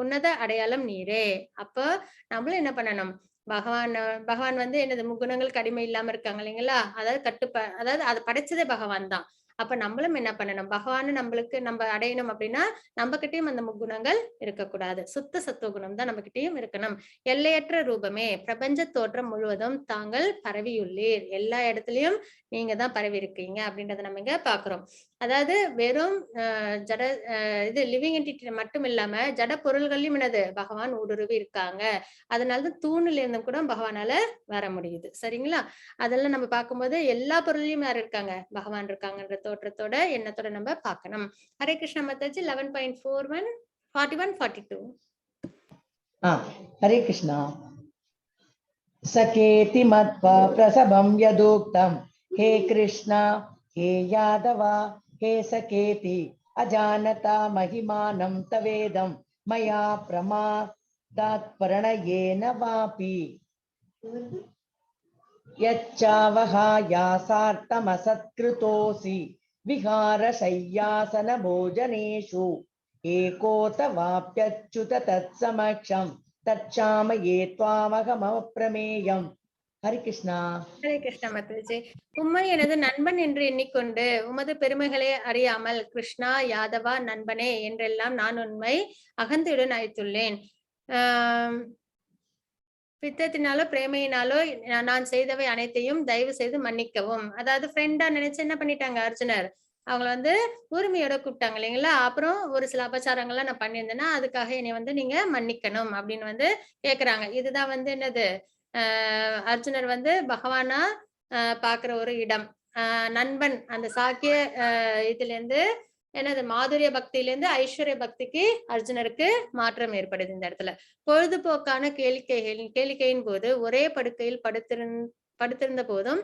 உன்னத அடையாளம் நீரே. அப்போ நம்மளும் என்ன பண்ணணும், பகவான் பகவான் வந்து என்னது முக்குணங்களுக்கு அடிமை இல்லாம இருக்காங்க இல்லைங்களா? அதாவது அதாவது அதை படைச்சதே பகவான் தான். அப்ப நம்மளும் என்ன பண்ணணும், பகவான் நம்மளுக்கு நம்ம அடையணும் அப்படின்னா நம்ம கிட்டயும் அந்த முக்குணங்கள் இருக்கக்கூடாது. சுத்த சத்துவ குணம் தான் நம்ம கிட்டயும் இருக்கணும். எல்லையற்ற ரூபமே, பிரபஞ்ச தோற்றம் முழுவதும் தாங்கள் பரவியுள்ளீர். எல்லா இடத்துலயும் நீங்க தான் பரவி இருக்கீங்க அப்படின்றத நம்ம இங்க பாக்குறோம். அதாவது வெறும் ஜட இது லிவிங் என்டிட்டி மட்டும் இல்லாம ஜட பொருள்களையும் என்னது பகவான் ஊடுருவி இருக்காங்க. அதனாலதான் தூணில இருந்தும் கூட பகவானால வர முடியுது. சரிங்களா? அதெல்லாம் நம்ம பார்க்கும்போது எல்லா பொருளையும் யார் இருக்காங்க, பகவான் இருக்காங்கன்ற தோற்றத்தோட எண்ணத்தோட நம்ம பார்க்கணும். ஹரே கிருஷ்ண மாதாஜி 11.41 41 42.
हरे कृष्णा। सकेति मत्वा प्रसभं यदुक्तं, हे कृष्णा हे यादव हे सकेति, अजानता महिमानं तवेदं मया प्रमादात् प्रणयेन वापि। यच्चावहायासार्थमसत्कृतोऽसि विहारशय्यासन भोजनेषु, एकोतवाप्यच्युत तत्समक्षं तच्चामये त्वामहमप्रमेयम्। हरे कृष्णा।
ஹரே கிருஷ்ண மாதாஜி. உம்மை எனது நண்பன் என்று எண்ணிக்கொண்டு உமது பெருமைகளை அறியாமல் கிருஷ்ணா யாதவா நண்பனே என்றெல்லாம் நான் உண்மை அகந்தையுடன் அழைத்துள்ளேன். பித்தத்தினாலோ பிரேமையினாலோ நான் செய்தவை அனைத்தையும் தயவு செய்து மன்னிக்கவும். அதாவது ஃப்ரெண்டா நினைச்சு என்ன பண்ணிட்டாங்க அர்ஜுனர், அவங்கள வந்து உரிமையோட கூப்பிட்டாங்க இல்லைங்களா? அப்புறம் ஒரு சில அபச்சாரங்கள்லாம் நான் பண்ணியிருந்தேன்னா அதுக்காக என்னை வந்து நீங்க மன்னிக்கணும் அப்படின்னு வந்து கேக்குறாங்க. இதுதான் வந்து என்னது, அர்ஜுனர் வந்து பகவானா பாக்குற ஒரு இடம். நண்பன் அந்த சாக்கிய இதுல இருந்து என்னது மாதுரிய பக்தியிலிருந்து ஐஸ்வர்ய பக்திக்கு அர்ஜுனருக்கு மாற்றம் ஏற்படுது. இந்த இடத்துல பொழுதுபோக்கான கேளிக்கையின் போது ஒரே படுக்கையில் படுத்திருந்த போதும்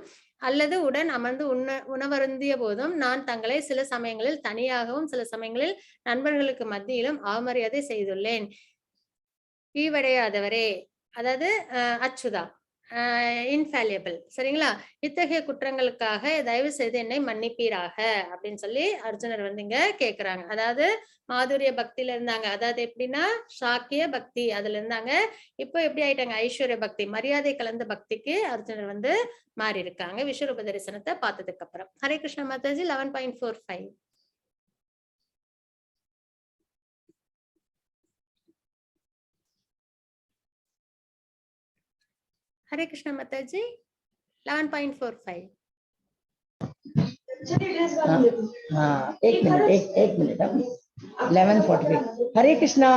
அல்லது உடன் அமர்ந்து உணவருந்திய போதும் நான் தங்களை சில சமயங்களில் தனியாகவும் சில சமயங்களில் நண்பர்களுக்கு மத்தியிலும் அவமரியாதை செய்துள்ளேன். ஈவடையாதவரே, அதாவது அச்சுதா, இன்ஃபாலியபிள். சரிங்களா? இத்தகைய குற்றங்களுக்காக தயவு செய்து என்னை மன்னிப்பீராக அப்படின்னு சொல்லி அர்ஜுனர் வந்து இங்க கேக்குறாங்க. அதாவது மாதுரிய பக்தியில இருந்தாங்க, அதாவது எப்படின்னா சாக்கிய பக்தி அதுல இருந்தாங்க. இப்போ எப்படி ஆயிட்டாங்க, ஐஸ்வர்ய பக்தி, மரியாதை கலந்த பக்திக்கு அர்ஜுனர் வந்து மாறி இருக்காங்க விஸ்வரூப தரிசனத்தை பார்த்ததுக்கு அப்புறம். ஹரே கிருஷ்ண மாதாஜி 11.45. हरे कृष्ण माता जी 11.45. एक मिनट
11:45. हरे कृष्णा।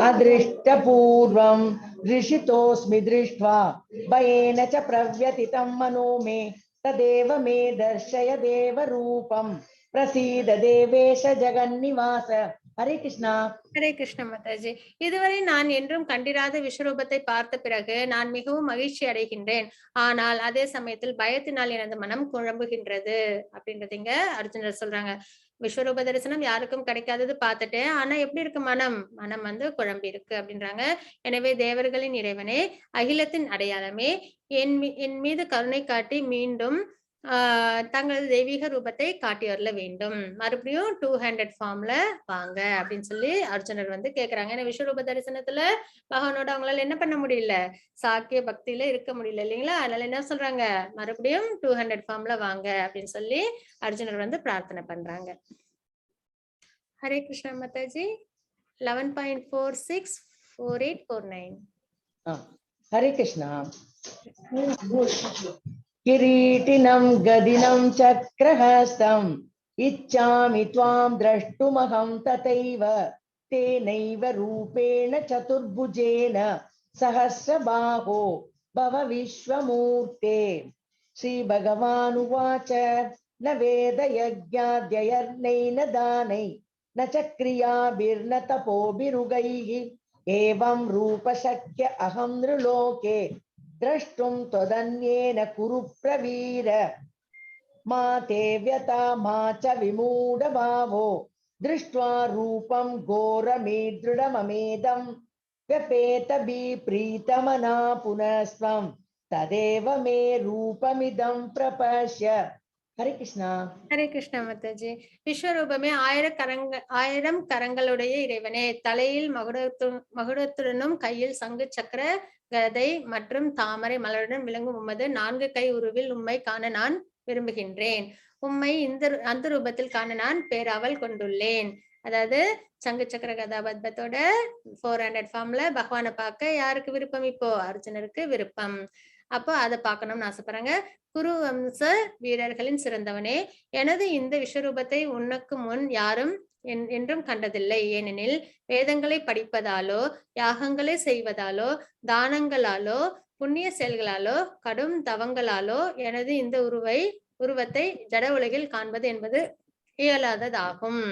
अदृष्टपूर्वं ऋषितोऽस्मि दृष्ट्वा भयेन च प्रव्यथितं मनो मे, तदेव मे दर्शय देवरूपं, प्रसीद देवेश जगन्निवास। हरे कृष्णा।
ஹரே கிருஷ்ண மாதாஜி. இதுவரை நான் என்றும் கண்டிராத விஸ்வரூபத்தை பார்த்த பிறகு நான் மிகவும் மகிழ்ச்சி அடைகின்றேன். ஆனால் அதே சமயத்தில் பயத்தினால் எனது மனம் குழம்புகின்றது அப்படின்றது இங்க அர்ஜுனர் சொல்றாங்க. விஸ்வரூப தரிசனம் யாருக்கும் கிடைக்காதது பார்த்துட்டேன், ஆனா எப்படி இருக்கு மனம், மனம் வந்து குழம்பி இருக்கு அப்படின்றாங்க. எனவே தேவர்களின் இறைவனே, அகிலத்தின் அடையாளமே, என் மீது கருணை காட்டி மீண்டும் தங்களது தெய்வீக ரூபத்தை காட்டி வரல வேண்டும். மறுபடியும் 200 ஃபார்ம்ல வாங்க அப்படின்னு சொல்லி அர்ஜுனர் வந்து கேக்குறாங்க. ஏன்னா விஸ்வரூப தரிசனத்துல பகவானோட அவங்களால என்ன பண்ண முடியல, சாக்கிய பக்தியில இருக்க முடியல இல்லைங்களா? அதனால என்ன சொல்றாங்க, மறுபடியும் 200 ஃபார்ம்ல வாங்க அப்படின்னு சொல்லி அர்ஜுனர் வந்து பிரார்த்தனை பண்றாங்க. ஹரே கிருஷ்ணா மாதாஜி 11.46 48 49.
हरे कृष्णा। किरीटिनं गदिनं चक्रहस्तम् इच्छामि त्वां द्रष्टुमहं तथैव तेनैव रूपेण चतुर्भुजेन सहस्रबाहो भव विश्वमूर्ते। श्रीभगवानुवाच न वेदयज्ञाद्ययर्नैः न दानैः न च क्रियाभिर्न तपोभिरुगैः एवं रूपशक्य अहं नृलोके द्रष्टुं त्वदन्येन कुरु प्रवीर। मा ते व्यथा मा च विमूढभावो दृष्ट्वा रूपं घोरमीदृढममेदं व्यपेतभिप्रीतमना पुनस्त्वं तदेव मे रूपमिदं प्रपश्य। हरे कृष्णा।
ஹரே கிருஷ்ணா மாதாஜி. விஸ்வரூபமே ஆயிரம் கரங்களுடைய இறைவனே, தலையில் மகுடத்துடனும் கையில் சங்கு சக்கர கதை மற்றும் தாமரை மலருடன் விளங்கும் உமது 4 கை உருவில் உம்மை காண நான் விரும்புகின்றேன். உம்மை அந்த ரூபத்தில் காண நான் பேராவல் கொண்டுள்ளேன். அதாவது சங்கு சக்கர கதாபத்மத்தோட 400 ஃபார்ம்ல பகவானை பார்க்க யாருக்கு விருப்பம்? இப்போ அர்ஜுனருக்கு விருப்பம். அப்போ அதை பார்க்கணும்னு ஆசைப்படுறாங்க. குரு வம்ச வீரர்களின் சிறந்தவனே, எனது இந்த விஸ்வரூபத்தை உனக்கு முன் யாரும் என்றும் கண்டதில்லை. ஏனெனில் வேதங்களை படிப்பதாலோ யாகங்களை செய்வதாலோ தானங்களாலோ புண்ணிய செயல்களாலோ கடும் தவங்களாலோ எனது இந்த உருவத்தை ஜட உலகில் காண்பது என்பது இயலாததாகும்.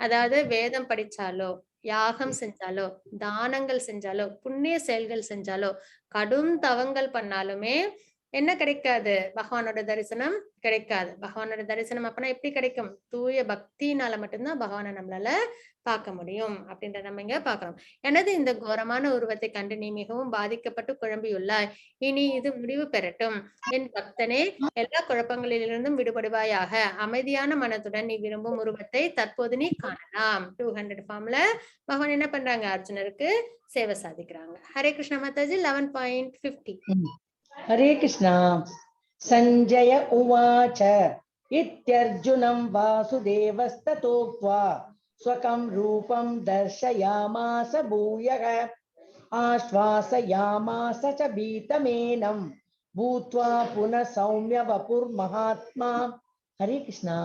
அதாவது வேதம் படிச்சாலோ யாகம் செஞ்சாலோ தானங்கள் செஞ்சாலோ புண்ணிய செயல்கள் செஞ்சாலோ கடும் தவங்கள் பண்ணாலுமே என்ன கிடைக்காது? பகவானோட தரிசனம் கிடைக்காது. பகவானோட தரிசனம் அப்பனா எப்படி கிடைக்கும்? தூய பக்தினால மட்டும்தான் பகவானை நம்மளால பார்க்க முடியும் அப்படின்ற நம்ம இங்க பாக்குறோம். எனது இந்த கோரமான உருவத்தை கண்டு நீ மிகவும் பாதிக்கப்பட்டு குழம்பியுள்ளாய். இனி இது முடிவு பெறட்டும். என் பக்தனே, எல்லா குழப்பங்களிலிருந்தும் விடுபடுவாயாக. அமைதியான மனத்துடன் நீ விரும்பும் உருவத்தை தற்போது நீ காணலாம். 200 ஃபார்ம்ல பகவான் என்ன பண்றாங்க? அர்ஜுனருக்கு சேவை சாதிக்கிறாங்க. ஹரே கிருஷ்ண மாதாஜி. 11.50.
हरे कृष्णा। संजय उवाच इत्यर्जुनं वासुदेवस्ततोक्त्वा स्वकं रूपं दर्शयामास भूयः आश्वासयामास च भीतमेनं भूत्वा पुनः सौम्य वपुर्महात्मा। हरे कृष्णा।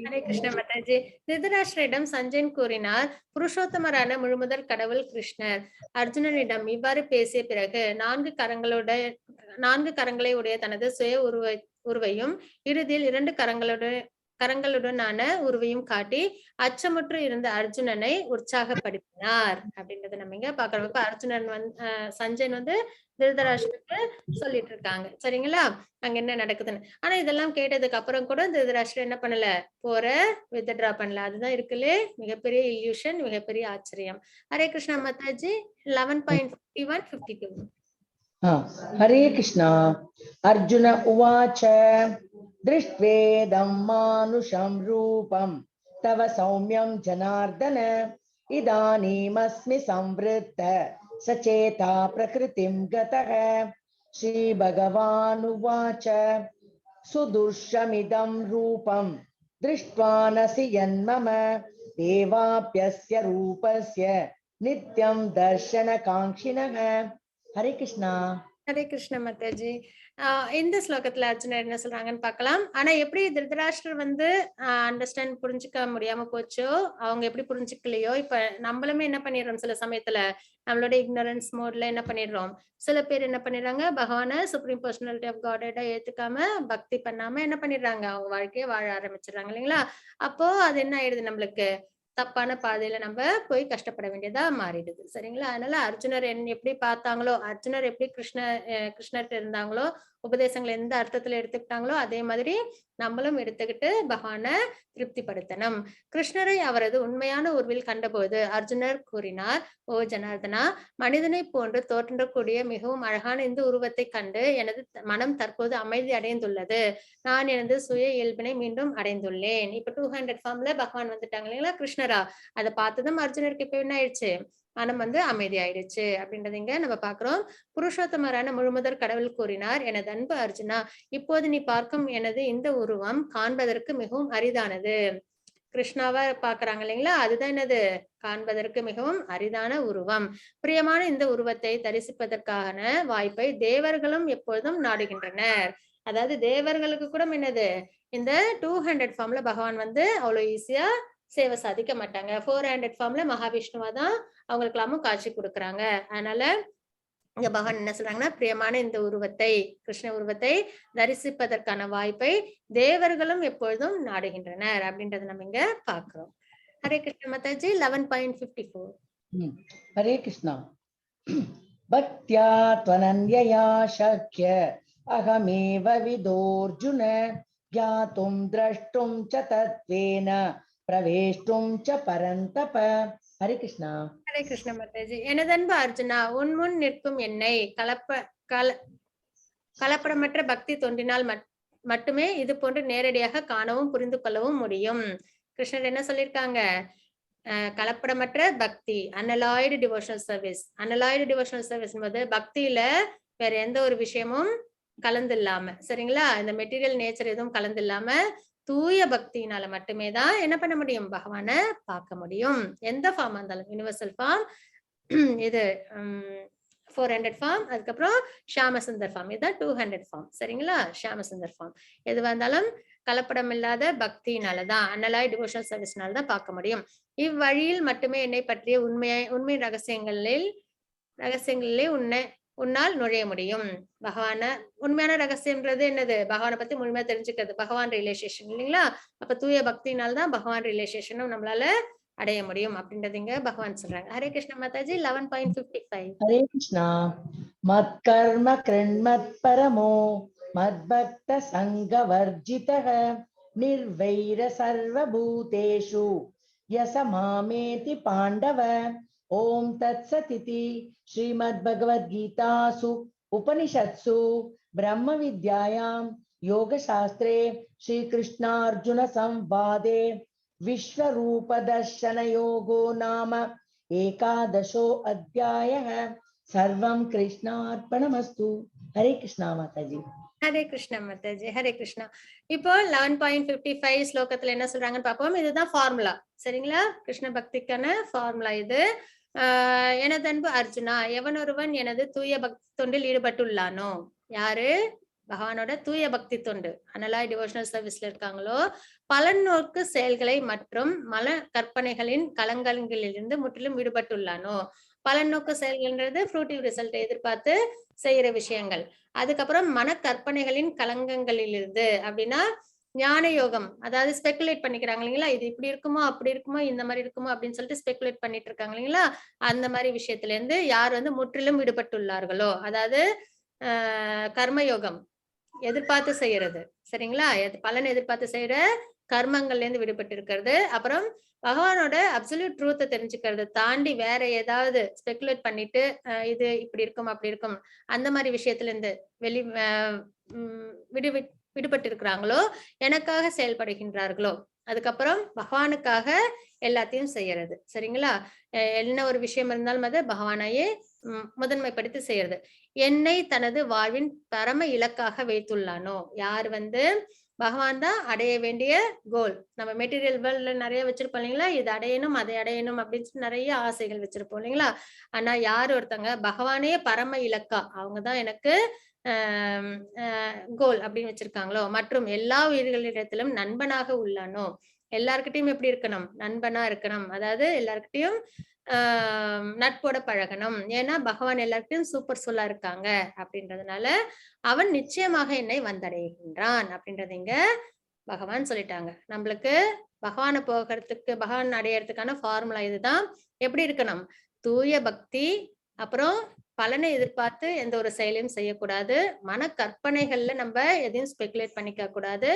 ஹரே கிருஷ்ண மாதாஜி. திருதராஷ்டிரிடம் சஞ்சயன் கூறினார், புருஷோத்தமரான முழுமுதல் கடவுள் கிருஷ்ணர் அர்ஜுனனிடம் இவ்வாறு பேசிய பிறகு 4 கரங்களை உடைய தனது சுய உருவையும் இறுதியில் 2 கரங்களுடனான உருவையும் காட்டி அச்சமுற்று இருந்த அர்ஜுனனை உற்சாகப்படுத்தினார் அப்படின்றத நம்ம இங்க பாக்குறோம். இப்ப அர்ஜுனன் சஞ்சயன் திருதராஷ்டிரனுக்கு சொல்லிட்டு இருக்காங்க. சரிங்களா? அங்க என்ன நடக்குதுன்னு. ஆனா இதெல்லாம் கேட்டதுக்கு அப்புறம் கூட திருதராஷ்டிரன் என்ன பண்ணல? போற வித்ட்ரா பண்ணல. அதுதான் இருக்குல்லே மிகப்பெரிய இல்யூஷன், மிகப்பெரிய ஆச்சரியம். ஹரே கிருஷ்ணா மாதாஜி. 11.51, 52.
हरे कृष्णा। अर्जुन उवाच दृष्ट्वेदं मानुषं रूपं तव सौम्यं जनार्दन इदानीमस्मि संवृत्त सचेता प्रकृतिं गतः। श्रीभगवानुवाच सुदुष्यमिदं रूपं दृष्ट्वा नसि यन्मम देवाप्यस्य रूपस्य नित्यं दर्शनकाङ्क्षिणः। हरे कृष्णा।
ஹரே கிருஷ்ண மாதாஜி. இந்த ஸ்லோகத்துல அர்ஜுனர் என்ன சொல்றாங்கன்னு பார்க்கலாம். ஆனா எப்படி திருதராஷ்டிரர் அண்டர்ஸ்டாண்ட் புரிஞ்சுக்க முடியாம போச்சோ, அவங்க எப்படி புரிஞ்சுக்கலையோ, இப்ப நம்மளுமே என்ன பண்ணிடுறோம்? சில சமயத்துல நம்மளோட இக்னோரன்ஸ் மோட்ல என்ன பண்ணிடுறோம்? சில பேர் என்ன பண்ணிடுறாங்க? பகவான சுப்ரீம் பர்சனாலிட்டி ஆஃப் காடா ஏத்துக்காம பக்தி பண்ணாம என்ன பண்ணிடுறாங்க? அவங்க வாழ்க்கையை வாழ ஆரம்பிச்சிடுறாங்க இல்லைங்களா? அப்போ அது என்ன ஆயிடுது? நம்மளுக்கு தப்பான பாதையில நம்ம போய் கஷ்டப்பட வேண்டியதா மாறிடுது. சரிங்களா? அதனால அர்ஜுனர் எப்படி பார்த்தாங்களோ, அர்ஜுனர் எப்படி கிருஷ்ணர்கிட்ட இருந்தாங்களோ, உபதேசங்களை எந்த அர்த்தத்துல எடுத்துக்கிட்டாங்களோ அதே மாதிரி நம்மளும் எடுத்துக்கிட்டு பகவான திருப்திப்படுத்தணும். கிருஷ்ணரை அவரது உண்மையான உருவில் கண்டபோது அர்ஜுனர் கூறினார், ஓ ஜனார்தனா, மனிதனை போன்று தோற்றக்கூடிய மிகவும் அழகான இந்த உருவத்தை கண்டு எனது மனம் தற்போது அமைதி அடைந்துள்ளது. நான் எனது சுய இயல்பினை மீண்டும் அடைந்துள்ளேன். இப்ப 200 ஃபார்ம்ல பகவான் வந்துட்டாங்க இல்லைங்களா? கிருஷ்ணரா அதை பார்த்ததும் அர்ஜுனருக்கு இப்ப என்ன ஆயிடுச்சு? மனம் அமைதி ஆயிடுச்சு அப்படின்றத இங்க நம்ம பாக்குறோம். புருஷோத்தமரான முழுமுதற் கடவுள் கூறினார், எனது அன்பு அர்ஜுனா, இப்போது நீ பார்க்கும் எனது இந்த உருவம் காண்பதற்கு மிகவும் அரிதானது. கிருஷ்ணாவா பாக்குறாங்க இல்லைங்களா? அதுதான் என்னது? காண்பதற்கு மிகவும் அரிதான உருவம். பிரியமான இந்த உருவத்தை தரிசிப்பதற்கான வாய்ப்பை தேவர்களும் எப்பொழுதும் நாடுகின்றனர். அதாவது தேவர்களுக்கு கூட என்னது இந்த 200 ஃபார்ம்ல பகவான் வந்து அவ்வளவு ஈஸியா சேவை சாதிக்க மாட்டாங்க. 400 ஃபார்ம்ல மகாவிஷ்ணுவா தான் அவங்களுக்கு எல்லாமும் காட்சி கொடுக்குறாங்க. அதனால இங்க பகவான் என்ன சொல்றாங்கன்னா, பிரியமான இந்த உருவத்தை, கிருஷ்ண உருவத்தை தரிசிப்பதற்கான வாய்ப்பை தேவர்களும் எப்பொழுதும் நாடுகின்றனர் அப்படின்றத நம்ம இங்க பாக்குறோம். ஹரே கிருஷ்ண மாதாஜி 11.54.
ஹரே கிருஷ்ணா. பக்த்யா த்வனன்யயா சக்ய அகமேவ விதோர்ஜுன ஞாதும் த்ரஷ்டும் ச தத்வேன பிரவேஷ்டும் ச பரந்தப. ஹரே கிருஷ்ணா.
ஹரே கிருஷ்ண மாதாஜி. எனதன்பு அர்ஜுனா, உன் முன் நிற்கும் என்னை கலப்படமற்ற பக்தி தோன்றினால் மட்டுமே இது போன்று நேரடியாக காணவும் புரிந்து கொள்ளவும் முடியும். கிருஷ்ணர் என்ன சொல்லியிருக்காங்க? கலப்படமற்ற பக்தி, அனலாய்டு டிவோஷனல் சர்வீஸ். அனலாய்டு டிவோஷனல் சர்வீஸ் என்பது பக்தியில வேற எந்த ஒரு விஷயமும் கலந்து இல்லாம, சரிங்களா, இந்த மெட்டீரியல் நேச்சர் எதுவும் கலந்து இல்லாம தூய பக்தியினால மட்டுமே தான் என்ன பண்ண முடியும்? பகவானை பார்க்க முடியும். எந்த ஃபார்ம் இருந்தாலும், யூனிவர்சல் ஃபார்ம், இது 400 ஃபார்ம், அதுக்கப்புறம் ஷியாமசுந்தர் ஃபார்ம், இதுதான் 200 ஃபார்ம், சரிங்களா. ஷியாமசுந்தர் ஃபார்ம் எது வந்தாலும் கலப்படம் இல்லாத பக்தியினாலதான், அனலாய் டிவோஷனல் சர்வீஸ்னால தான் பார்க்க முடியும். இவ்வழியில் மட்டுமே என்னை பற்றிய உண்மை ரகசியங்களிலே உன்னால் நுழைய முடியும். பகவான உண்மையான ரகசியம்ன்றது என்னது? பகவானை பத்தி முழுமையா தெரிஞ்சுக்கிறது, பகவான் ரியலைசேஷன் இல்லைங்களா. அப்ப தூய பக்தினால்தான் பகவான் ரியலைசேஷனும் நம்மளால அடைய முடியும் அப்படின்றது இங்க பகவான் சொல்றாங்க. ஹரே கிருஷ்ண மாதாஜி 11.55.
ஹரே கிருஷ்ணா. மத்கர்ம கிருண்மத் பரமோ மத்பக்த சங்கவர்ஜிதः நிர்வைர சர்வபூதேஷு யச மாமேதி பாண்டவ. ஓம் தத்சதிதி ஸ்ரீமத் பகவத்கீதாசு உபனிஷத்சு பிரம்ம வித்யாயாம் யோகசாஸ்திரே ஸ்ரீ கிருஷ்ணார்ஜுன சம்வாதே விஸ்வரூப தர்ஷன யோகோ நாம ஏகாதசோ அத்தியாயः. சர்வம் கிருஷ்ணார்ப்பணமஸ்து. ஹரே கிருஷ்ணா மாதாஜி.
ஹரே கிருஷ்ணா மாதாஜி. ஹரே கிருஷ்ணா. இப்போ 11.55 ஸ்லோகத்துல என்ன சொல்றாங்கன்னு பார்ப்போம். இதுதான் ஃபார்முலா, சரிங்களா. கிருஷ்ண பக்திக்கான ஃபார்முலா இது. எனதன்பு அர்ஜுனா, எவனொருவன் எனது தூய பக்தி தொண்டில் ஈடுபட்டுள்ளானோ, யாரு பகவானோட தூய பக்தி தொண்டு, அனலாய் டிவோஷனல் சர்வீஸ்ல இருக்காங்களோ, பலநோக்கு செயல்களை மற்றும் மல கற்பனைகளின் கலங்கங்களிலிருந்து முற்றிலும் விடுபட்டுள்ளானோ. பலநோக்கு செயல்கள்ன்றது ஃப்ரூட்டிவ் ரிசல்ட் எதிர்பார்த்து செய்யற விஷயங்கள். அதுக்கப்புறம் மன கற்பனைகளின் கலங்கங்களிலிருந்து அப்படின்னா ஞான யோகம், அதாவது ஸ்பெகுலேட் பண்ணிக்கிறாங்க இல்லைங்களா, இது இப்படி இருக்குமோ அப்படி இருக்குமோ இந்த மாதிரி இருக்குமோ அப்படின்னு சொல்லிட்டு ஸ்பெகுலேட் பண்ணிட்டு இருக்காங்க இல்லைங்களா. அந்த மாதிரி விஷயத்துல இருந்து யார் முற்றிலும் விடுபட்டுள்ளார்களோ, அதாவது கர்மயோகம் எதிர்பார்த்து செய்யறது, சரிங்களா, பலன் எதிர்பார்த்து செய்யற கர்மங்கள்ல இருந்து விடுபட்டு இருக்கிறது. அப்புறம் பகவானோட அப்சல்யூட் ட்ரூத்தை தெரிஞ்சுக்கிறது தாண்டி வேற ஏதாவது ஸ்பெகுலேட் பண்ணிட்டு இது இப்படி இருக்கும் அப்படி இருக்கும் அந்த மாதிரி விஷயத்துல இருந்து விடுபட்டு இருக்கிறாங்களோ, எனக்காக செயல்படுகின்றார்களோ, அதுக்கப்புறம் பகவானுக்காக எல்லாத்தையும் செய்யறது, சரிங்களா. என்ன ஒரு விஷயம் இருந்தாலும் அது பகவானையே முதன்மைப்படுத்தி செய்யறது. என்னை தனது வாழ்வின் பரம இலக்காக வைத்துள்ளானோ, யார் பகவான் தான் அடைய வேண்டிய கோல். நம்ம மெட்டீரியல் வேர்ல்ட்ல நிறைய வச்சிருப்போம் இல்லைங்களா, இது அடையணும் அதை அடையணும் அப்படின்னு சொல்லி நிறைய ஆசைகள் வச்சிருப்போம் இல்லைங்களா. ஆனா யார் ஒருத்தங்க பகவானே பரம இலக்கா, அவங்கதான் எனக்கு கோல் அப்படின்னு வச்சிருக்காங்களோ, மற்றும் எல்லா உயிர்களிடத்திலும் நண்பனாக உள்ளானோ, எல்லார்கிட்டையும் எப்படி இருக்கணும்? நண்பனா இருக்கணும், அதாவது எல்லார்கிட்டையும் நட்போட பழகணும். ஏன்னா பகவான் எல்லார்கிட்டையும் சூப்பர் சொல்லா இருக்காங்க அப்படின்றதுனால அவன் நிச்சயமாக என்னை வந்தடைகின்றான் அப்படின்றது இங்க பகவான் சொல்லிட்டாங்க. நம்மளுக்கு பகவானை போகிறதுக்கு, பகவான் அடையறதுக்கான ஃபார்முலா இதுதான். எப்படி இருக்கணும்? தூய பக்தி, அப்புறம் பலனை எதிர்பார்த்து எந்த ஒரு செயலையும் செய்யக்கூடாது, மன கற்பனைகள்ல நம்ம எதையும் ஸ்பெகுலேட் பண்ணிக்க கூடாது,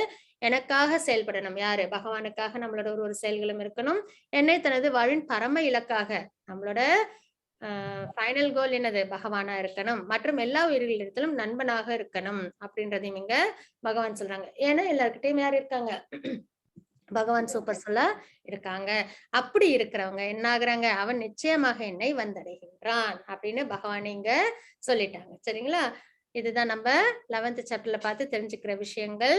எனக்காக செயல்படணும். யாரு? பகவானுக்காக நம்மளோட ஒரு செயல்களும் இருக்கணும். என்னை தனது வாழ்வின் பரம இலக்காக, நம்மளோட ஃபைனல் கோல் என்னது? பகவானா இருக்கணும், மற்றும் எல்லா உயிர்களிடத்திலும் நண்பனாக இருக்கணும் அப்படின்றதையும் இங்க பகவான் சொல்றாங்க. ஏன்னா எல்லார்கிட்டையும் யார் இருக்காங்க? பகவான் சூப்பர் சொல்ல இருக்காங்க. அப்படி இருக்கிறவங்க என்ன ஆகுறாங்க? அவன் நிச்சயமாக என்னை வந்தடைகின்றான் அப்படின்னு பகவான் இங்க சொல்லிட்டாங்க, சரிங்களா. இதுதான் நம்ம 11th சாப்டர்ல பார்த்து தெரிஞ்சுக்கிற விஷயங்கள்.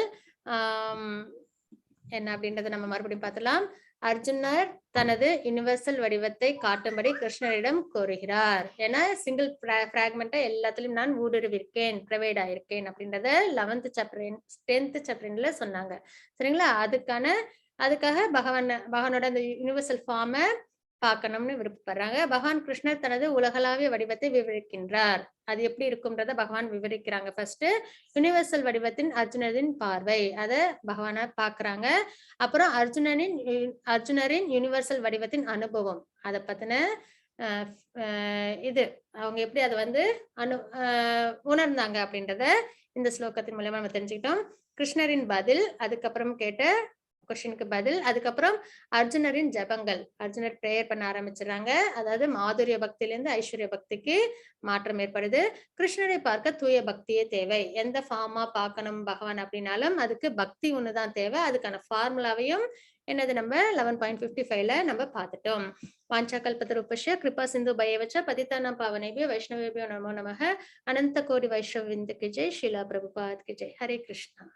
என்ன அப்படின்றத நம்ம மறுபடியும் பார்த்துலாம். அர்ஜுனர் தனது யுனிவர்சல் வடிவத்தை காட்டும்படி கிருஷ்ணரிடம் கோருகிறார். ஏன்னா சிங்கிள் பிராக்மெண்டா எல்லாத்துலயும் நான் ஊடுருவிருக்கேன், ப்ரொவைட் ஆயிருக்கேன் அப்படின்றத 11th சாப்டர் 10th சாப்டர்ல சொன்னாங்க. சரிங்களா? அதுக்காக பகவானோட அந்த யுனிவர்சல் ஃபார்மை பார்க்கணும்னு விருப்பப்படுறாங்க. பகவான் கிருஷ்ணர் தனது உலகளாவிய வடிவத்தை விவரிக்கின்றார். அது எப்படி இருக்கும்ன்றத பகவான் விவரிக்கிறாங்க. ஃபர்ஸ்ட் யுனிவர்சல் வடிவத்தின் அர்ஜுனரின் பார்வை, அத பகவானா பாக்குறாங்க. அப்புறம் அர்ஜுனரின் யுனிவர்சல் வடிவத்தின் அனுபவம், அதை பத்தின இது அவங்க எப்படி அதை வந்து உணர்ந்தாங்க அப்படின்றத இந்த ஸ்லோகத்தின் மூலமா நம்ம தெரிஞ்சுக்கிட்டோம். கிருஷ்ணரின் பதில், அதுக்கப்புறம் கேட்ட கொஸ்டினுக்கு பதில், அதுக்கப்புறம் அர்ஜுனரின் ஜபங்கள். அர்ஜுனர் பிரேயர் பண்ண ஆரம்பிச்சிடறாங்க. அதாவது மாதுரிய பக்தியிலிருந்து ஐஸ்வர்ய பக்திக்கு மாற்றம் ஏற்படுது. கிருஷ்ணரை பார்க்க தூய பக்தியே தேவை. எந்த ஃபார்மா பார்க்கணும் பகவான் அப்படின்னாலும் அதுக்கு பக்தி ஒண்ணுதான் தேவை. அதுக்கான ஃபார்முலாவையும் என்னது நம்ம 11.55ல நம்ம பார்த்துட்டோம். வாஞ்சா கல்பத்தருபஸ்ய கிருபா சிந்து பயவச்ச பதிதானாம் பாவனேபியோ வைஷ்ணவேபியோ நமோ நமः. அனந்த கோடி வைஷ்ணவ விந்து கி ஜெய். ஷீலா பிரபுபாத் கி ஜெய். ஹரே கிருஷ்ணா.